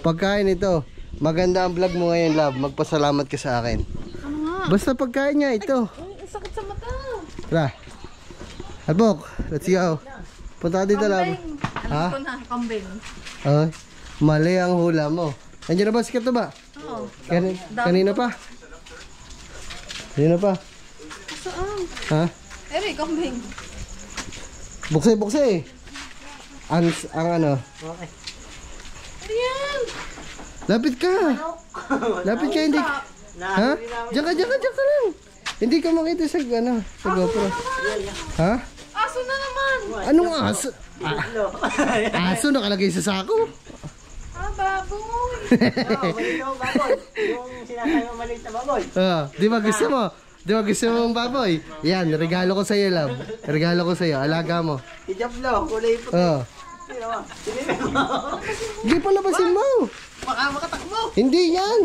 B: Pagkain ito. Maganda ang vlog mo ngayon, love. Magpasalamat ka sa akin.
D: Ano nga?
B: Basta pagkain niya ito.
D: Ang sakit sa mata.
B: Tara. Albok, let's go. Punta ka dito, love. Ha?
D: Alam ko na, kambing.
B: Ay, mali ang hula mo. Nandiyan na ba? Sikat na ba?
D: Oo.
B: Kanina pa? Kanina pa?
D: Saan?
B: Ha?
D: Ere, kambing.
B: Bukse. Ang ano?
D: Ayan!
B: Lapit ka. Lapit ka, hindi. Ha? Diyan ka lang. Hindi ka makita sa ano, sa GoPro. Ha?
D: Aso na naman!
B: Anong aso? Aso nakalagay sa sako.
D: Baboy!
A: Yung baboy. Yung sinasabi mo maliit na baboy.
B: Di ba gusto mo? Di ba gusto mo ng baboy? Yan, regalo ko sa iyo, love. Regalo ko sa iyo, alaga mo.
A: Hijab lo, kulay puti. Sino mo? Sino mo?
B: Hindi palabasin mo.
A: Baka makatakbo.
B: Hindi yan.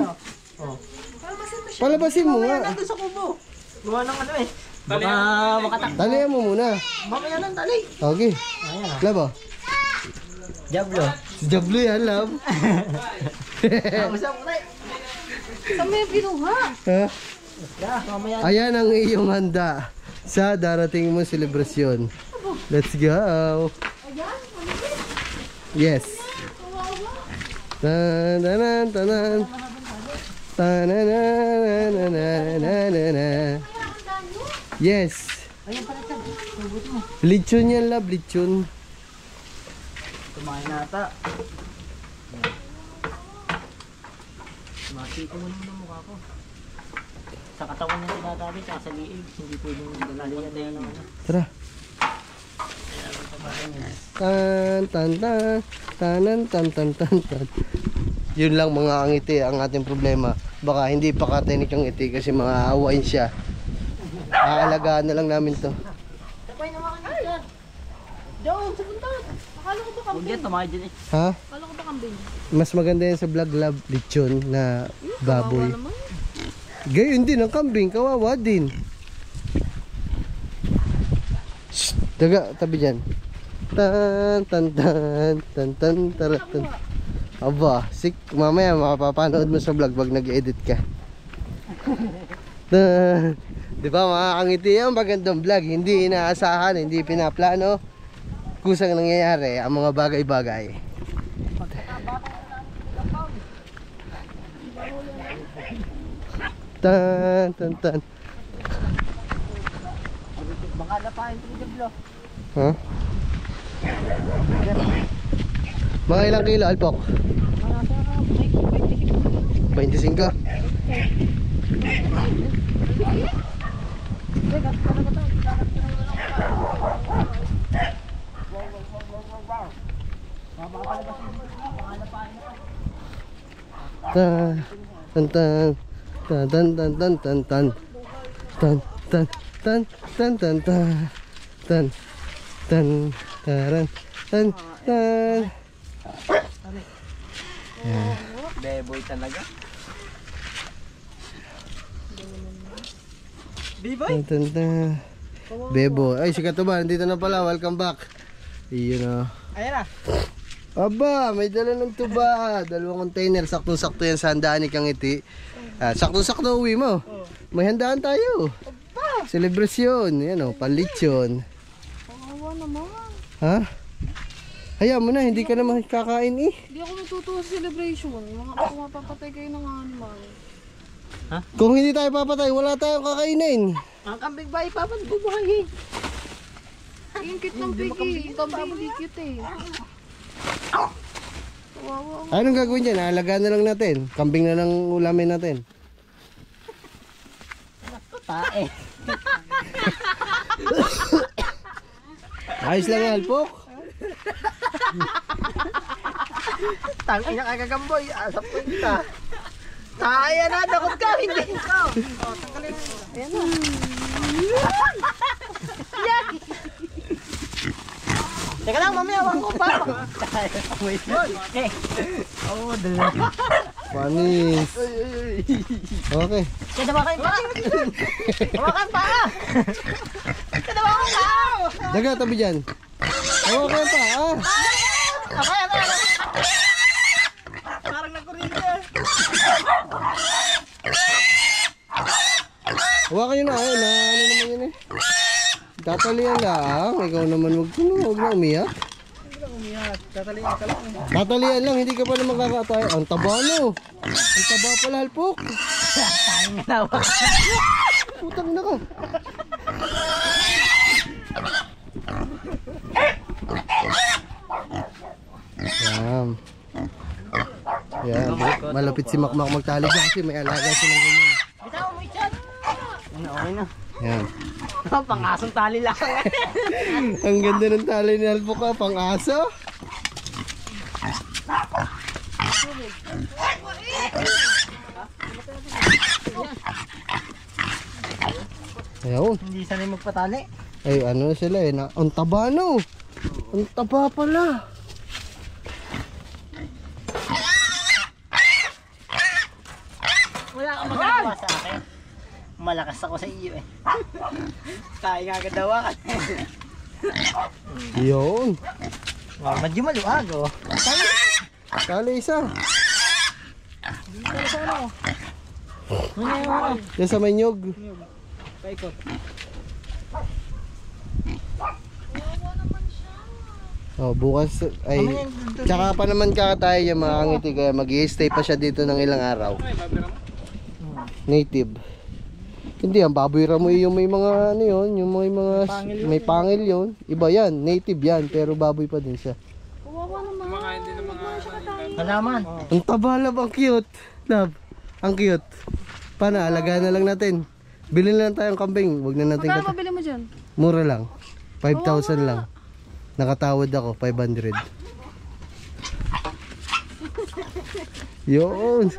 B: Palabasin mo nga.
A: Nandun sa kubo. Gawa ng ano eh. Baka makatak.
B: Talihan mo muna.
A: Mamaya lang tali.
B: Okay. Labo.
A: Diablo.
B: Si Jablo yan, love.
A: Usap mo tayo.
D: Saan mo yung pinuha?
B: Ha?
A: Mamaya.
B: Ayan ang iyong handa sa darating mo selebrasyon. Let's go. Yes. Tanan tanan. Tananananananana. Yes. Lechon yan, love, lechon.
A: Tumahin na ata. Mati ko muna ng mukha ko. Sa katawan niya tinatabi, tsaka sa liig. Hindi pwedeng naliyan na yun.
B: Tara. Tan tan tan tanan tan tan tan tan. Yun lang mga ngiti ang ating problema. Baka hindi pa katinik ang ngiti kasi mga awain siya. Aalagaan na lang namin to.
D: Sabay naman ka dyan. Doon, sa punta. Akala ko ba
A: Huwag
D: kambing?
A: yan, tumahin dyan eh.
B: Ha?
D: Akala ko ba kambing?
B: Mas maganda yan sa vlog love lechon na baboy.
D: Kawawa naman.
B: Gayon din ang kambing, kawawa din. Shh, daga, tabi dyan. Tan tan tan tan tan tarat tan. Aba, sik, mamaya makapapanood mo sa vlog pag nag-edit ka. Di ba makakangiti yan, magandang vlog. Hindi inaasahan, hindi pinaplano. Kusang nangyayari ang mga bagay-bagay. Tan tan tan.
A: Baka lapahin ito Diablo.
B: Ha? Mga ilang kilo, Alpok? 25. Tan tan tan tan tan tan tan tan tan tan tan tan tan tan tan tan taran tan tan.
A: Beboy talaga. Biboy?
B: Tan tan tan. Bebo, ay si Katuban, nandito na pala, welcome back. Iyon na.
A: Ayan na.
B: Aba, may dala ng tuba. Dalawang container, saktong-sakto yan sa handaan ni Kangiti. Saktong-sakto uwi mo. May handaan tayo. Selebrasyon, yan o, panlitsyon.
D: Kawawa naman.
B: Ha? Hayaan mo na, hindi ka naman kakain eh.
D: Hindi ako natutuwa sa celebration. Mga ako mapapatay kayo ng animal.
B: Kung hindi tayo papatay, wala tayong kakainin.
A: Ang kambing ba ipapan bubuhay eh.
D: Yung cute ng pigi. Kambing hindi cute eh. Kawawa.
B: Anong gagawin dyan? Alagaan na lang natin. Kambing na lang ulamin natin.
A: Tae.
B: Ayos lang yan, Alpok.
A: Tangin na kagagamboy. Asap ko kita. Ayan na, dakot ka. Hindi ikaw. O, tanggalin mo. Ayan na. Teka lang, mamaya, wang ko pa. Wait, okay. Oo, dalawa.
B: Panis. Okay.
A: Kadawa kayo pa. Hawakan pa. Kadawa ko pa.
B: Daga, tabi dyan. Okay pa, ah.
A: Okay, okay. Parang nagkuryente.
B: Hawakan nyo na, ayun na, ano naman yun eh. Tatalian lang, ikaw naman huwag na umiyak.
A: Hindi lang umiyak, tatalian ka lang.
B: Tatalian lang, hindi ka pa naman kakatay. Ang taba no. Ang taba pala, Halpok.
A: Tayang nawa.
B: Putang na ka. Yan. Yan, malapit si Makmak magtali dyan kasi may alaga silang ganyan.
A: Bitaw mo ityan. Okay na.
B: Yan.
A: Pangasong tali lang.
B: Ang ganda ng tali ni Halpok ka, pang aso. Ayun.
A: Hindi sanay magpatali.
B: Ay, ano sila eh, ang taba no. Ang taba pala.
A: Wala kang magagawa sa akin. malakas ako sa iyo eh. Kaya nga gadawa.
B: Yun.
A: Medyo maluwag oh.
B: Tali isa.
A: Dito sa ano?
B: Yan sa may nyog.
A: Paikot.
B: Oh, bukas ay tsaka pa naman kakatayo niya makangiti kaya mag-i-stay pa siya dito ng ilang araw. Native. Hindi ang baboy ramoy yung may mga ano yun, yung mga may pangil yun. Iba yan, native yan pero baboy pa din siya.
D: Kawawa naman.
A: Halaman.
B: Ang taba love, ang cute. Love, ang cute. Paano, alagaan na lang natin. Bilhin lang tayong kambing, wag na natin
D: Magkano mabili mo dyan?
B: mura lang. 5,000 lang. Nakatawad ako, 500. Yun.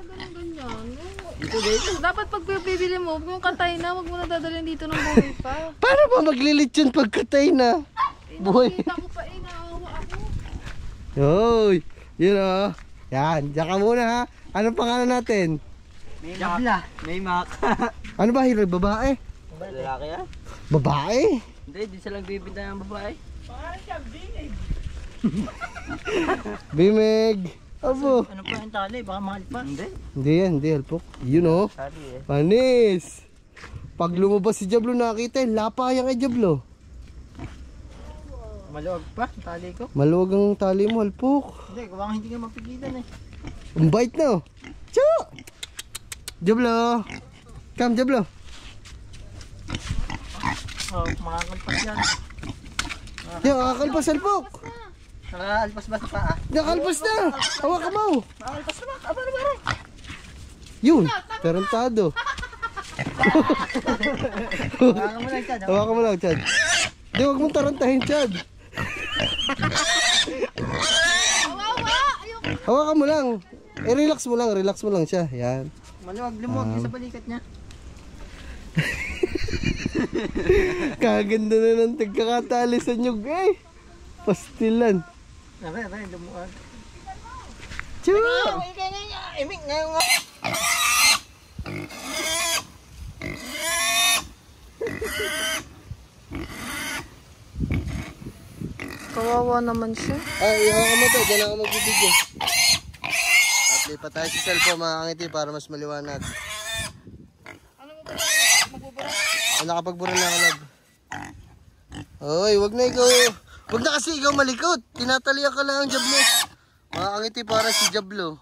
D: Ganyan. Dapat pag bibili mo, yung katay na, wag mo na dadalhin dito ng buhay pa.
B: Paano ba maglilitsyon pagkatay na? Buhay.
D: Kita ko pa naawa ako.
B: Yoy, yun o. Yan, diyan ka muna ha. Anong pangalan natin?
A: Jabla. May mak.
B: Ano ba, hero? Babae?
A: Lalaki ah?
B: Babae?
A: Hindi, di silang bibinta ng babae.
B: Bimeg. Abo.
A: Ano pa yung tali? Baka mahal pa. Hindi.
B: Hindi yan, hindi halpok. Yun o.
A: Tali eh.
B: Panis. Pag lumabas si Jablo nakita yun, lapayang kay Jablo.
A: Maluwag pa, tali ko.
B: Maluwag ang tali mo, halpok.
A: Hindi, kawang hindi ka mapigilan eh.
B: Ang bait na. Chu! Jablo. Come, Jablo.
A: Oh, makakalpas yan.
B: Yo, kakalpas halpok.
A: Nakaalpas ba sa paa?
B: Nakalpas na. Hawak ka mo.
A: Nakaalpas na ba? Aba na ba?
B: Yun, tarantado.
A: Hawakan mo lang dyan.
B: Hawakan mo lang, Chad. Di, wag mong tarantahin, Chad. Hawakan mo lang. Relax mo lang siya. Yan.
A: Maluwag, lumuwag din sa balikat niya.
B: Kaganda na ng tagkakatali sa nyug eh. Pastilan.
A: Aray, lumuwag.
B: Chu!
A: Imik na yung...
D: Kawawa naman siya.
B: Ay, hawakan mo to. Diyan ako magbibigyan. At lipat tayo sa cellphone mga kangiti para mas maliwanag. Nakapagbura na ako, love. Oy, wag na ikaw. Wag na kasi ikaw malikot. Tinatalian ka lang ang Jablo. Makakangiti para si Jablo.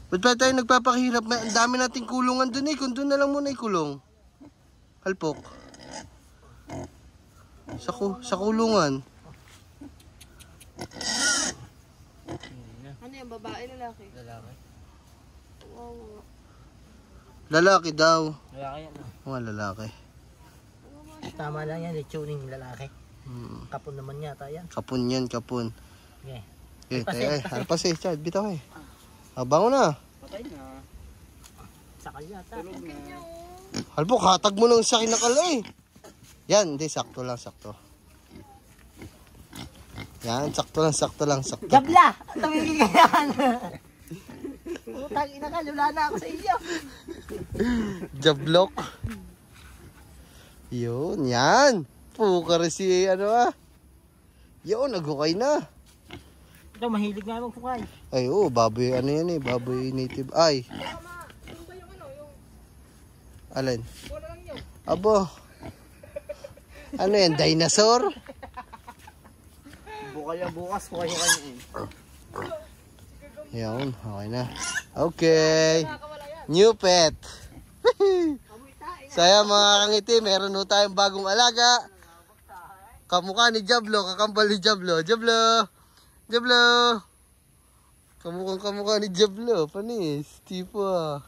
B: Ba't pa tayo nagpapakahirap? Ang dami nating kulungan dun eh. Kung dun na lang muna ikulong. Halpok. Sa kulungan.
D: Ano yung babae, lalaki?
A: Lalaki.
D: Kawawa.
B: Lalaki daw.
A: Lalaki yan.
B: Mga lalaki.
A: Tama lang yan, tuning lalaki. Kapon naman yata yan.
B: Kapun yan, kapun.
A: Okay.
B: Eh, tayo, halpas eh. Chad, bitaw eh. Abango na.
A: Patay na. Sakal yata. Tulog na.
B: Halpok, hatag mo ng sa kinakala eh. Yan, hindi, sakto lang. Yan, sakto lang.
A: Jabla! Tumigil ka yan! Utang ina ka, lula na ako sa iyo.
B: Jablok. Yun, yan. Puka rin si ano ah. Yun, naghukay na.
A: Ito, mahilig nga magfukay.
B: Ay, oo, baboy, ano yan eh, baboy native. Ay. Alin? Abo. Ano yan, dinosaur?
A: Bukal yan bukas, fukay ko kayo.
B: Yun, okay na. Okay. New pet. Saya mga kangiti, meron ho tayong bagong alaga. Kamukha ni Jablo, kakambal ni Jablo. Jablo. Kamukha ni Jablo. Panis. Tipo ah.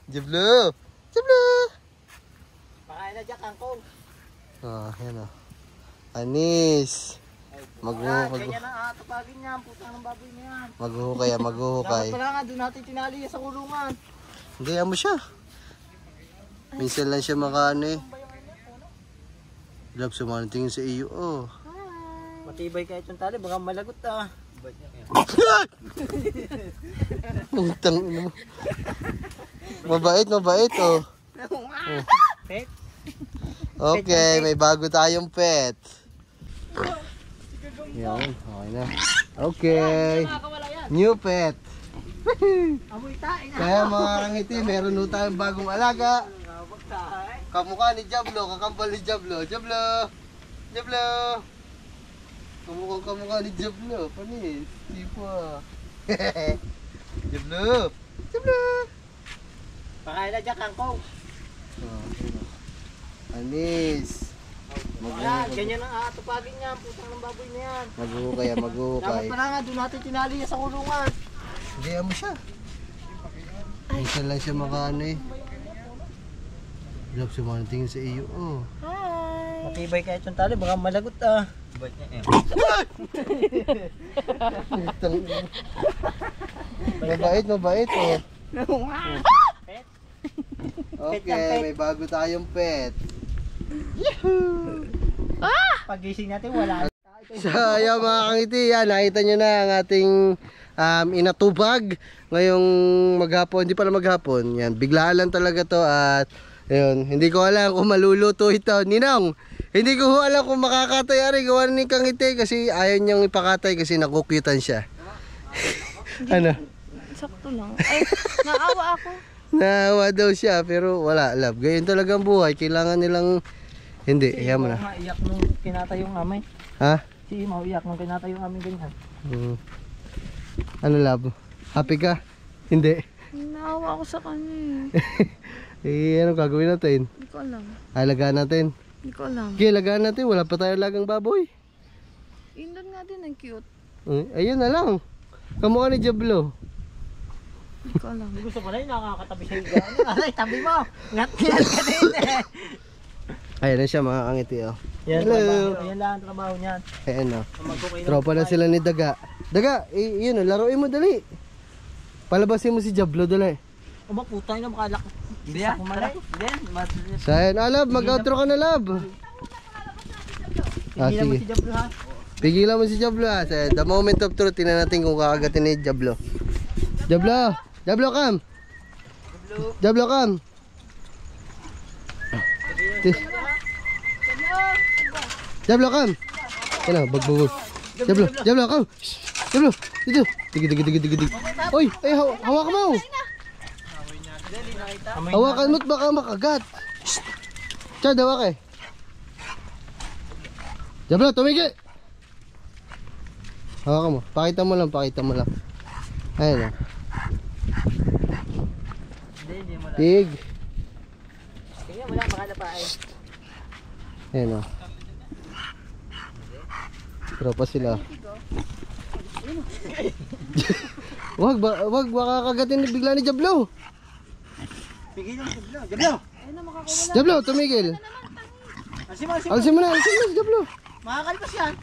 B: Jablo.
A: Pakain na dyan, kangkong.
B: Ah, yan ah. Panis.
A: Ganyan ang atapagin niya, putang ng baboy na yan.
B: Maghuhukay.
A: Dapat pala nga, doon natin tinali sa kulungan.
B: Hindi mo siya. Minsan lang siya makaano eh. Love, sumantingin sa iyo. Oh.
A: Matibay kahit yung tali, baka malagot ah.
B: Utang ina mo. Mabait oh.
A: Pet?
B: Okay, may bago tayong pet. Yan, okay na. Okay. New pet.
A: Amoy tae na.
B: Kaya mga kangiti, meron ho tayong bagong alaga. Kamukha ni Diablo, kakampal ni Diablo. Diablo! Kamukha ni Diablo. Panis, tipo ah. Diablo!
A: Pakain na dyan, kangkong.
B: Anis.
A: Yan, ganyan ang atupagin niya. Putang ng baboy na yan.
B: Maghuhukay.
A: Dapat pala nga, doon natin tinali niya sa kulungan.
B: Hindi mo siya. Minsan lang siya makaano eh. Love, sumantingin sa iyo. Oh.
A: Matibay kahit yung tali, baka malagot ah.
B: Utang ina. Mabait oh.
A: Pet?
B: Okay, may bago tayong pet.
A: Pagising natin, wala.
B: So, ayan mga kangiti, yan, nakita nyo na ang ating inatubag ngayong maghapon, hindi pala maghapon, yan, biglaan lang talaga to at ayun, hindi ko alam kung maluluto ito. Ninong, hindi ko alam kung makakatay ari, gawa ni kangiti kasi ayaw niyang ipakatay kasi nakukyutan siya. Ano?
D: Sakto lang. Ay, naawa ako.
B: Naawa daw siya pero wala, love, gayon talagang buhay, kailangan nilang hindi,
A: Si
B: ayan mo
A: Imaw
B: na.
A: nga iyak nung kinatayong amay.
B: Ha?
A: Si Imaw iyak nung kinatayong amay ganyan.
B: Ano love? Happy ka? Hindi.
D: Naawa ako sa kanya
B: Anong gagawin natin?
D: Hindi ko alam.
B: Alagaan natin.
D: Hindi ko alam.
B: Okay, alagaan natin. Wala pa tayo alagang baboy.
D: Yun doon nga din, ang cute.
B: Ayun na lang. Kamukha ni Diablo.
D: Hindi ko alam.
A: Gusto ko na yun, nakakatabi sa higa. Ay, tabi mo! Ngat-ngat ka din eh!
B: Ayan na siya mga kangiti oh.
A: Yan,
B: Hello.
A: trabaho. Yan lang ang trabaho niyan.
B: Ayan oh.
A: Magkukay
B: Tropa na sila ni Daga. Daga, yun oh, laruin mo dali. Palabasin mo si Diablo dali.
A: Aba, putay na makalak. Hindi ah, kumalay.
B: So ayan, Lab, mag-outro ka na Lab.
A: Hindi naman
B: Sige.
A: si Diablo ha.
B: Pigilan mo si Diablo ha. So, the moment of truth, tingnan natin kung kakagatin ni Diablo. Diablo! Diablo, come! Diablo, come! Diablo, come! Yan na, bagbagog. Diablo, come! Shh! Diablo, dito! Digi. Oy, ay, hawakan mo! Hawakan mo't baka makagat. Shh! Chad, hawak eh. Diablo, tumigi! Hawakan mo. Pakita mo lang. Ayan na.
A: Hindi mo lang.
B: Pig.
A: Tingnan mo lang, makalapain.
B: Ayan o. Tropa sila. wag baka kagatin bigla ni Diablo.
A: Pigilan mo si Diablo. Diablo!
B: Diablo, tumigil. Alisin mo na, Diablo.
A: Makakalpas yan.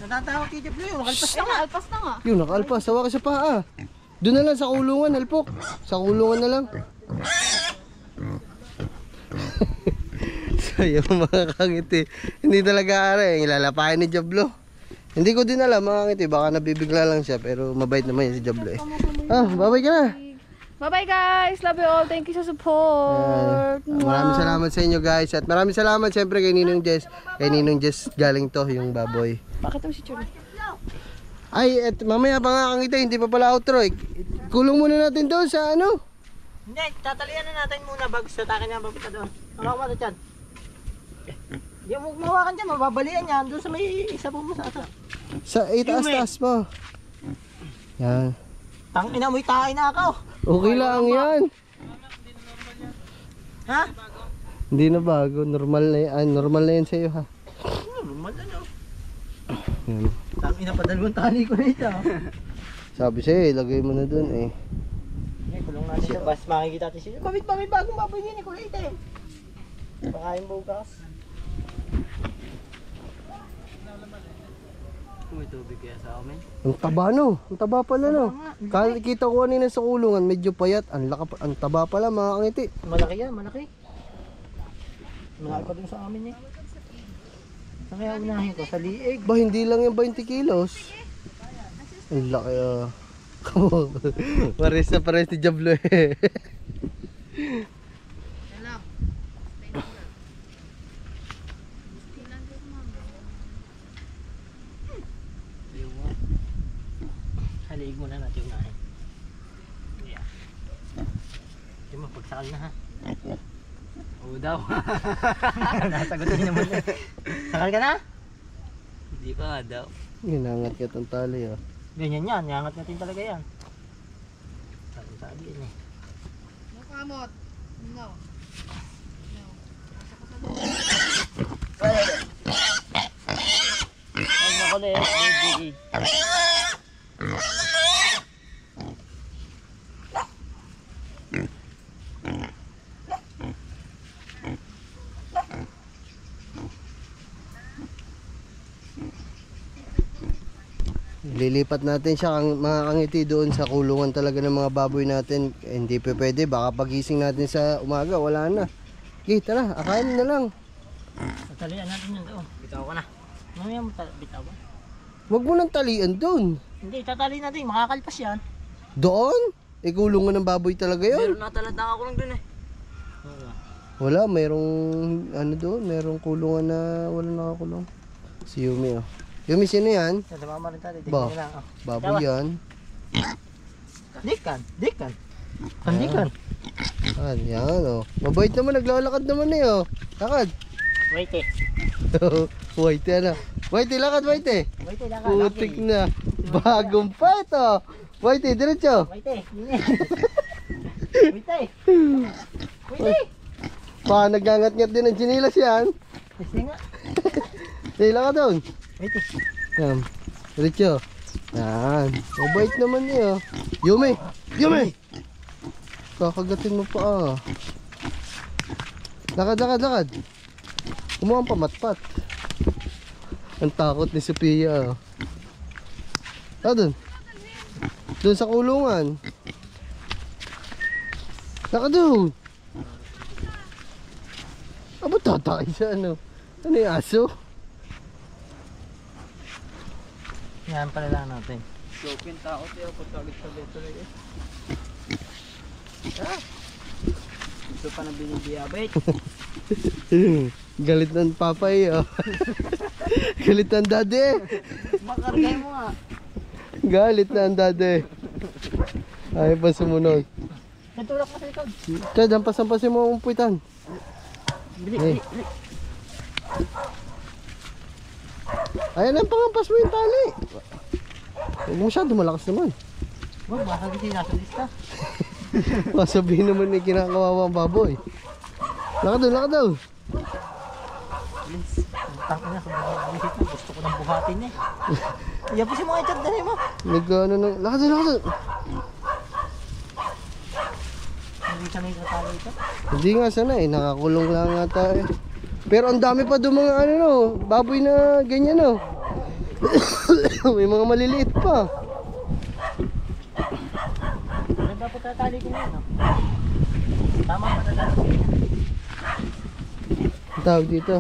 A: Natatawag kay Diablo yun, makalpas
D: Ay, naalpas na nga.
B: Yun, nakaalpas. Hawa ka sa paa. Doon na lang sa kulungan, halpok. Sa kulungan na lang. So yung mga kangiti, hindi talaga ari, ilalapain ni Diablo. Hindi ko din alam mga kangiti, baka nabibigla lang siya, pero mabait naman yan si Diablo eh. Babay ka na.
D: Bye-bye guys. Love you all. Thank you sa support.
B: Maraming salamat sa inyo guys, at maraming salamat siyempre kay Ninong Jess. Kay Ninong Jess galing to yung baboy.
D: Bakit mo si Churi?
B: Ay, et mamaya pa nga kangiti, hindi pa pala outro eh. Kulong muna natin doon sa ano.
A: Hindi, tatalian na natin muna bago sa takin niya babita doon. Hawak mo ito dyan. Hindi mo mawakan dyan, mababalian yan. Doon sa may isabaw mo sa asa.
B: Sa itaas-taas mo. Yan.
A: Tang ina mo'y tayo na ako.
B: Okay lang yan.
A: Ha?
B: Hindi na bago, normal na yan. Normal na yan sa'yo ha.
A: Normal na no.
B: Yan.
A: Tang ina pa dalawang tali ko na ito.
B: Sabi sa'yo, ilagay mo na dun eh.
A: Okay, kulong natin siya. Bas makikita natin siya. Bakit ba may bagong baboy niya ni Kulay ito eh? Baka yung bukas. May tubig kaya sa amin.
B: Ang taba no. Ang taba pala no. Kita ko kanina sa kulungan, medyo payat. Ang taba pala mga kangiti.
A: Malaki yan, malaki. Malaki pa dun sa amin eh. Saan kaya unahin ko? Sa liig.
B: Ba, hindi lang yung 20 kilos. Ang laki ah. Pares na pares ni Diablo eh.
A: Sa liig muna natin unahin. Yeah. Di mo, pagsakal na ha. Oo daw. Nasagutin naman eh. Sakal ka na? Hindi pa nga daw.
B: Ginangat ka itong tali ah.
A: Ganyan yan, yangat natin talaga yan. Sabi eh.
D: No kamot. No.
A: Ay makulit, baby.
B: Lilipat natin siya mga kangiti doon sa kulungan talaga ng mga baboy natin. Hindi pa pwede, baka pagising natin sa umaga, wala na. Okay, tara, akain na lang.
A: Tatalian natin yun doon. Bitaw ka na. Mamaya mo bitaw ba?
B: Huwag mo nang talian doon.
A: Hindi, tatali natin. Makakalpas yan.
B: Doon? Kulungan ng baboy talaga yun.
A: Meron natalanda ako lang dun eh.
B: Wala, merong ano doon, merong kulungan na wala nakakulong. Si Yumi oh. Yumi, sino yan?
A: Sa mama rin tayo.
B: Ba?
A: Tingnan lang. Oh.
B: Baboy yan.
A: Dikan. Dikan. Pandikan.
B: Yan oh. Mabait naman, naglalakad naman eh oh. Lakad.
A: Wait eh.
B: White ano. White, lakad White.
A: Wait eh. Lakad.
B: Putik na. Bagong pa ito. White, diretso.
A: Wait eh. Wait eh. Wait eh.
B: Pa, nagangat-ngat din ng chinilas yan.
A: Kasi nga.
B: Hila ka doon.
A: Wait eh.
B: Yan. Diretso. Yan. Mabait naman niya. Yumi! Yumi! Kakagatin mo pa ah. Lakad, lakad, lakad. Kumuha ang pamatpat. Ang takot ni Sophia. Ah, doon. Doon sa kulungan. Lakad doon. Aba, tatay siya ano. Ano yung aso?
A: Yan pala lang natin.
E: Shopping takot eh. Pagkagit sa beto lang eh. Ito pa na binibiyabit.
B: Galit ng papay oh. Galit ng daddy.
A: Makargay mo nga.
B: Galit na ang daddy. Ayaw pa sumunod.
A: Natulak mo sa likod.
B: Chad, hampas-hampasin mo ang puwitan.
A: Bili,
B: Hey.
A: bili.
B: Ayan ang pangampas mo yung tali. Huwag mo masyado, malakas naman.
A: Wag, baka kasi nasa lista.
B: Masabihin naman ni kinakawawa ang baboy. Lakad doon, lakad doon.
A: Please. Tangin na, sobrang visit na. Gusto ko nang buhatin eh. Iyan po si mga chat, dali mo.
B: Nag-ano nang, lakad doon, lakad doon.
A: Hindi siya may katalo ito.
B: Hindi nga sana eh, nakakulong lang nga tayo. Pero ang dami pa doon mga ano no, baboy na ganyan no. May mga maliliit pa.
A: Ganda po tatali ko ngayon. Tama pa tatali ko.
B: Ang tawag dito.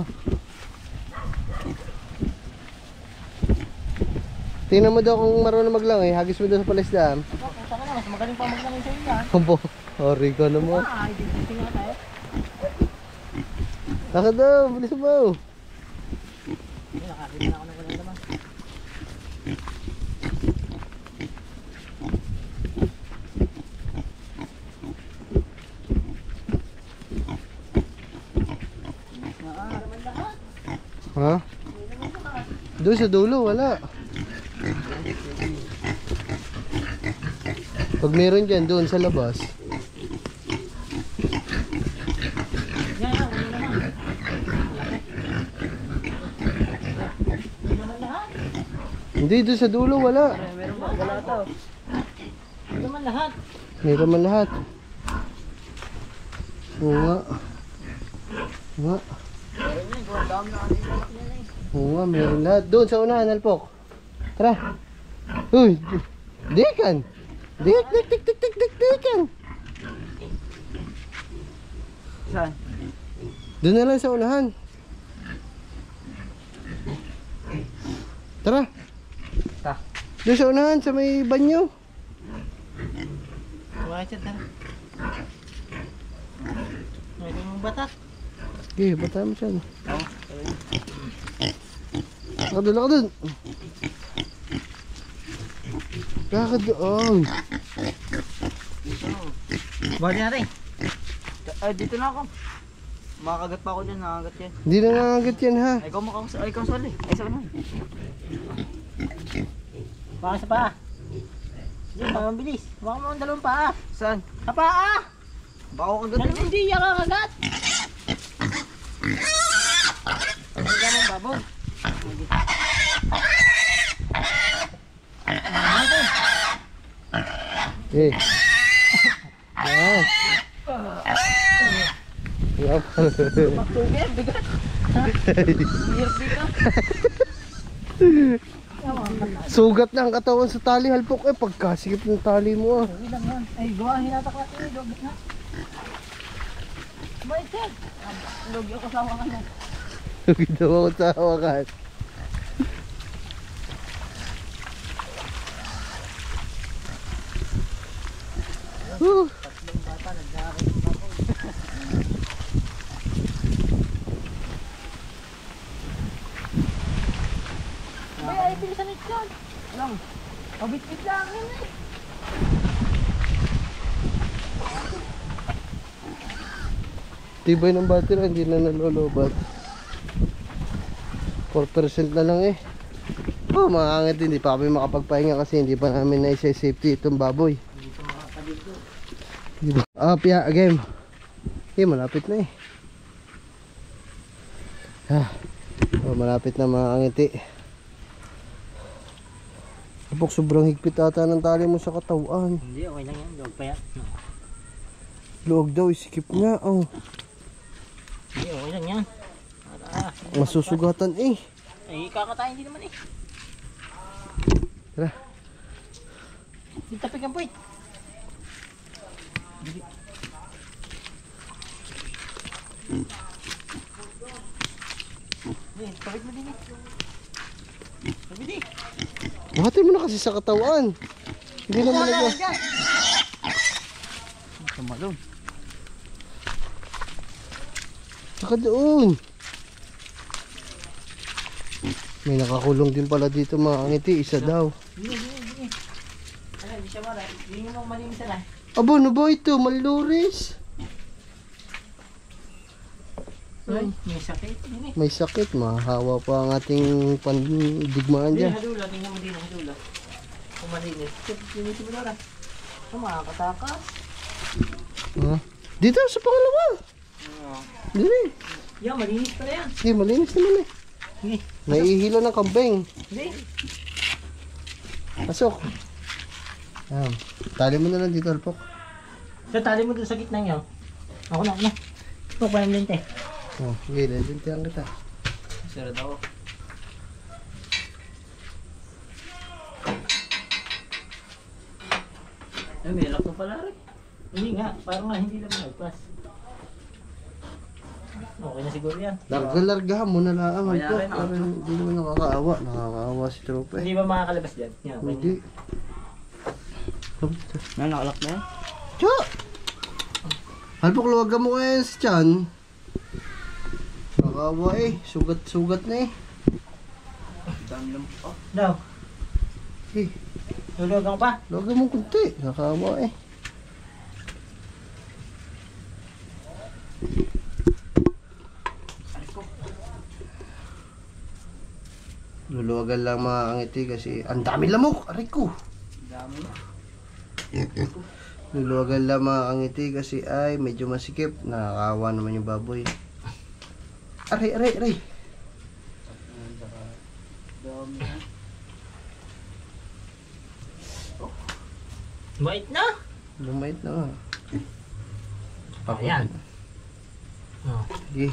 B: Tingnan mo daw kung marunong maglangoy, hagis mo daw sa palisdaan.
A: Punta ka na, mas magaling pa maglangin sa inyo yan.
B: Kumpo, sorry ka naman.
A: Ay, di nga tayo.
B: Lakad daw, bilis mo.
A: Hindi, nakakita na ako ng walang naman.
B: Ha? Doon sa dulo, wala. Pag meron dyan, doon sa labas.
A: Yan, yan, wala naman. Hindi naman lahat.
B: Hindi, doon sa dulo, wala.
A: Meron ba? Wala ito. Hindi naman lahat.
B: Meron man lahat. Oo nga. Oo nga. Oo nga, meron lahat. Doon sa unahan, Alpok. Tara. Uy. Dikan. Dikan.
A: Saan?
B: Doon na lang sa unahan. Tara.
A: Ta.
B: Doon sa unahan sa may banyo.
A: Bakit siya tara? May mong batak.
B: Okay, bata mo siya. Lakad doon. Lakad doon.
A: Bakit natin? Ay, dito na ako. Makagat pa ako dyan, nakagat yan.
B: Hindi na nangagat yan ha.
A: Ay, ikaw sali. Ay, sa unan. Baka sa paa. Sige, mabilis. Baka mo ang dalawang paa. Saan? Sa paa! Baka ako kagat. Dalawang hindi yan kakagat. Ang ganda mong babong.
B: Eh. Yan. Yan.
A: Tubig, bigat.
B: Sugat na ang katawan sa tali halpok eh. Pagkasikip ng tali mo ah.
A: Ilang yan. Ay, gawa, hinatak natin. Logit na. Bait yan. Logit ako sa wakan yan.
B: Ginawa ko sa hawakan. Whew.
D: Ay, bilisan ito yun.
A: Alam, pabit-bit lang yun eh.
B: Tibay ng battery, hindi na nalolobat. 4% na lang eh. Oh, makakangit, hindi pa kami makapagpahinga kasi hindi pa namin na-safety itong baboy. Diba? Pia, game. Okay, malapit na eh. Malapit na makakangiti. Kapag sobrang higpit ata ng tali mo sa katawan.
A: Hindi, okay lang yan. Log pa yan.
B: Luwag daw, isikip nga. Oh.
A: Hindi, okay lang yan.
B: Masusugatan eh.
A: Ay, kakatayin din naman eh.
B: Tara.
A: Tapik ang puwit. Tapik mo din eh. Tapik din.
B: Buhati mo na kasi sa katawan. Hindi naman nag-
A: Tumalong.
B: Saka doon. May nakakulong din pala dito mga ngiti. Isa daw.
A: Hindi. Ano, hindi siya maray. Hindi mo malinis na lang.
B: Abo, ano ba ito? Malluris.
A: Ay, may sakit. Hindi.
B: May sakit. Mahahawa pa ang ating pandigmaan
A: Hindi,
B: dyan.
A: hadula. Tingnan mo din, hadula. Kung malinis. Linisin mo na lang. Ito, makakatakas.
B: Ha? Dito sa pangalawa. Dito eh.
A: Yan, malinis pa na yan.
B: Sige, malinis naman eh.
A: Hindi.
B: Naihilo ng kambing.
A: Hindi.
B: Pasok. Tali mo na lang dito, Alpok.
A: So, tali mo dun sa gitna niyo. Ako na. Ito pa yung lente.
B: Oh, sige, lalintihan kita.
A: Sarad ako. Ay, may lock na pala rin. Hindi nga, parang nga hindi lang nagpas. Okay na siguro yan.
B: Larga-largahan mo na lang,
A: Kaya
B: Alpok.
A: rin,
B: Para hindi naman nakakaawa. Nakakaawa si Tropa eh.
A: Hindi ba makakalabas dyan? Yan, okay.
B: Hindi.
A: Nakalak na yan?
B: Tiyo! Alpok, luwagan mo kaya yan si Chan. Nakakaawa eh. Sugat-sugat na eh.
A: Dami lang po. Daw.
B: Eh,
A: Lulugang pa?
B: luwagan mo kunti. Nakakaawa eh. Luluwagan lang mga kangiti kasi ang dami lamok. Aray ko.
A: Dami.
B: Luluwagan lang mga kangiti kasi ay medyo masikip. Nakakawa naman yung baboy. Aray, aray, aray.
A: Bait na!
B: Lumait na nga.
A: Ayan. Oh.
B: Sige.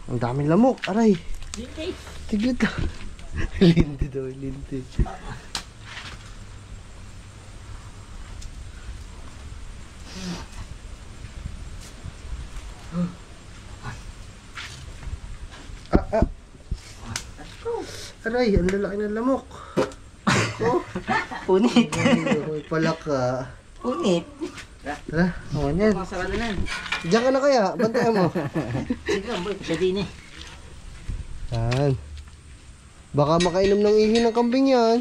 B: Ang daming lamok. Aray.
A: Hindi.
B: Tiglit ka. Linti daw, linti. Aray, ang lalaki ng lamok. Oh,
A: Punit.
B: ay, pala ka.
A: Punit.
B: Tara,
A: Oo, yan. Masarado na.
B: diyan ka na kaya, bantayan mo.
A: Sige, boy. Siya din eh.
B: Yan. Baka makainom ng ihi ng kambing yan.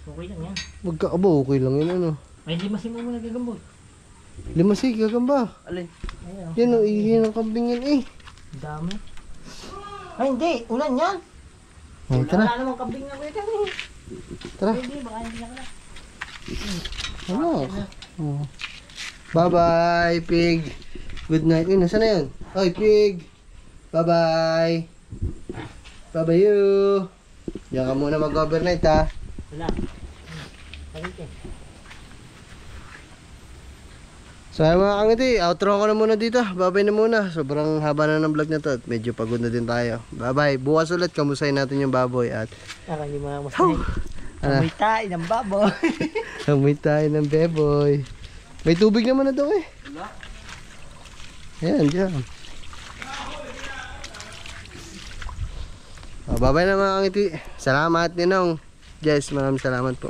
A: Okay lang yan.
B: Magkaabo, okay lang yun ano.
A: May limasin mo muna gagamboy.
B: Limasig, gagamba.
A: Alin? Ayun.
B: Yan o, ihi ng kambing yan eh.
A: Ang dami. Ay, hindi. Ulan yan.
B: Oh, tara,
A: Wala namang kambing na kuya kami.
B: tara.
A: Hindi, baka hindi na ka na.
B: Ano? Oh. Bye-bye, pig. Good night. Uy, nasa na yun? Oy, pig. Bye-bye. Bye-bye you. Diyan ka muna mag-overnight ha.
A: Wala. Salit eh.
B: So ayun mga kangiti, outro ko na muna dito. Bye-bye na muna. Sobrang haba na ng vlog na to at medyo pagod na din tayo. Bye-bye. Bukas ulit, kamusayin natin yung baboy at
A: Akan yung mga masay. Amoy tayo ng baboy.
B: amoy tayo ng beboy. May tubig naman na daw eh. Ayan, dyan. Bye-bye na mga kangiti. Salamat Ninong. Jess, maraming salamat po.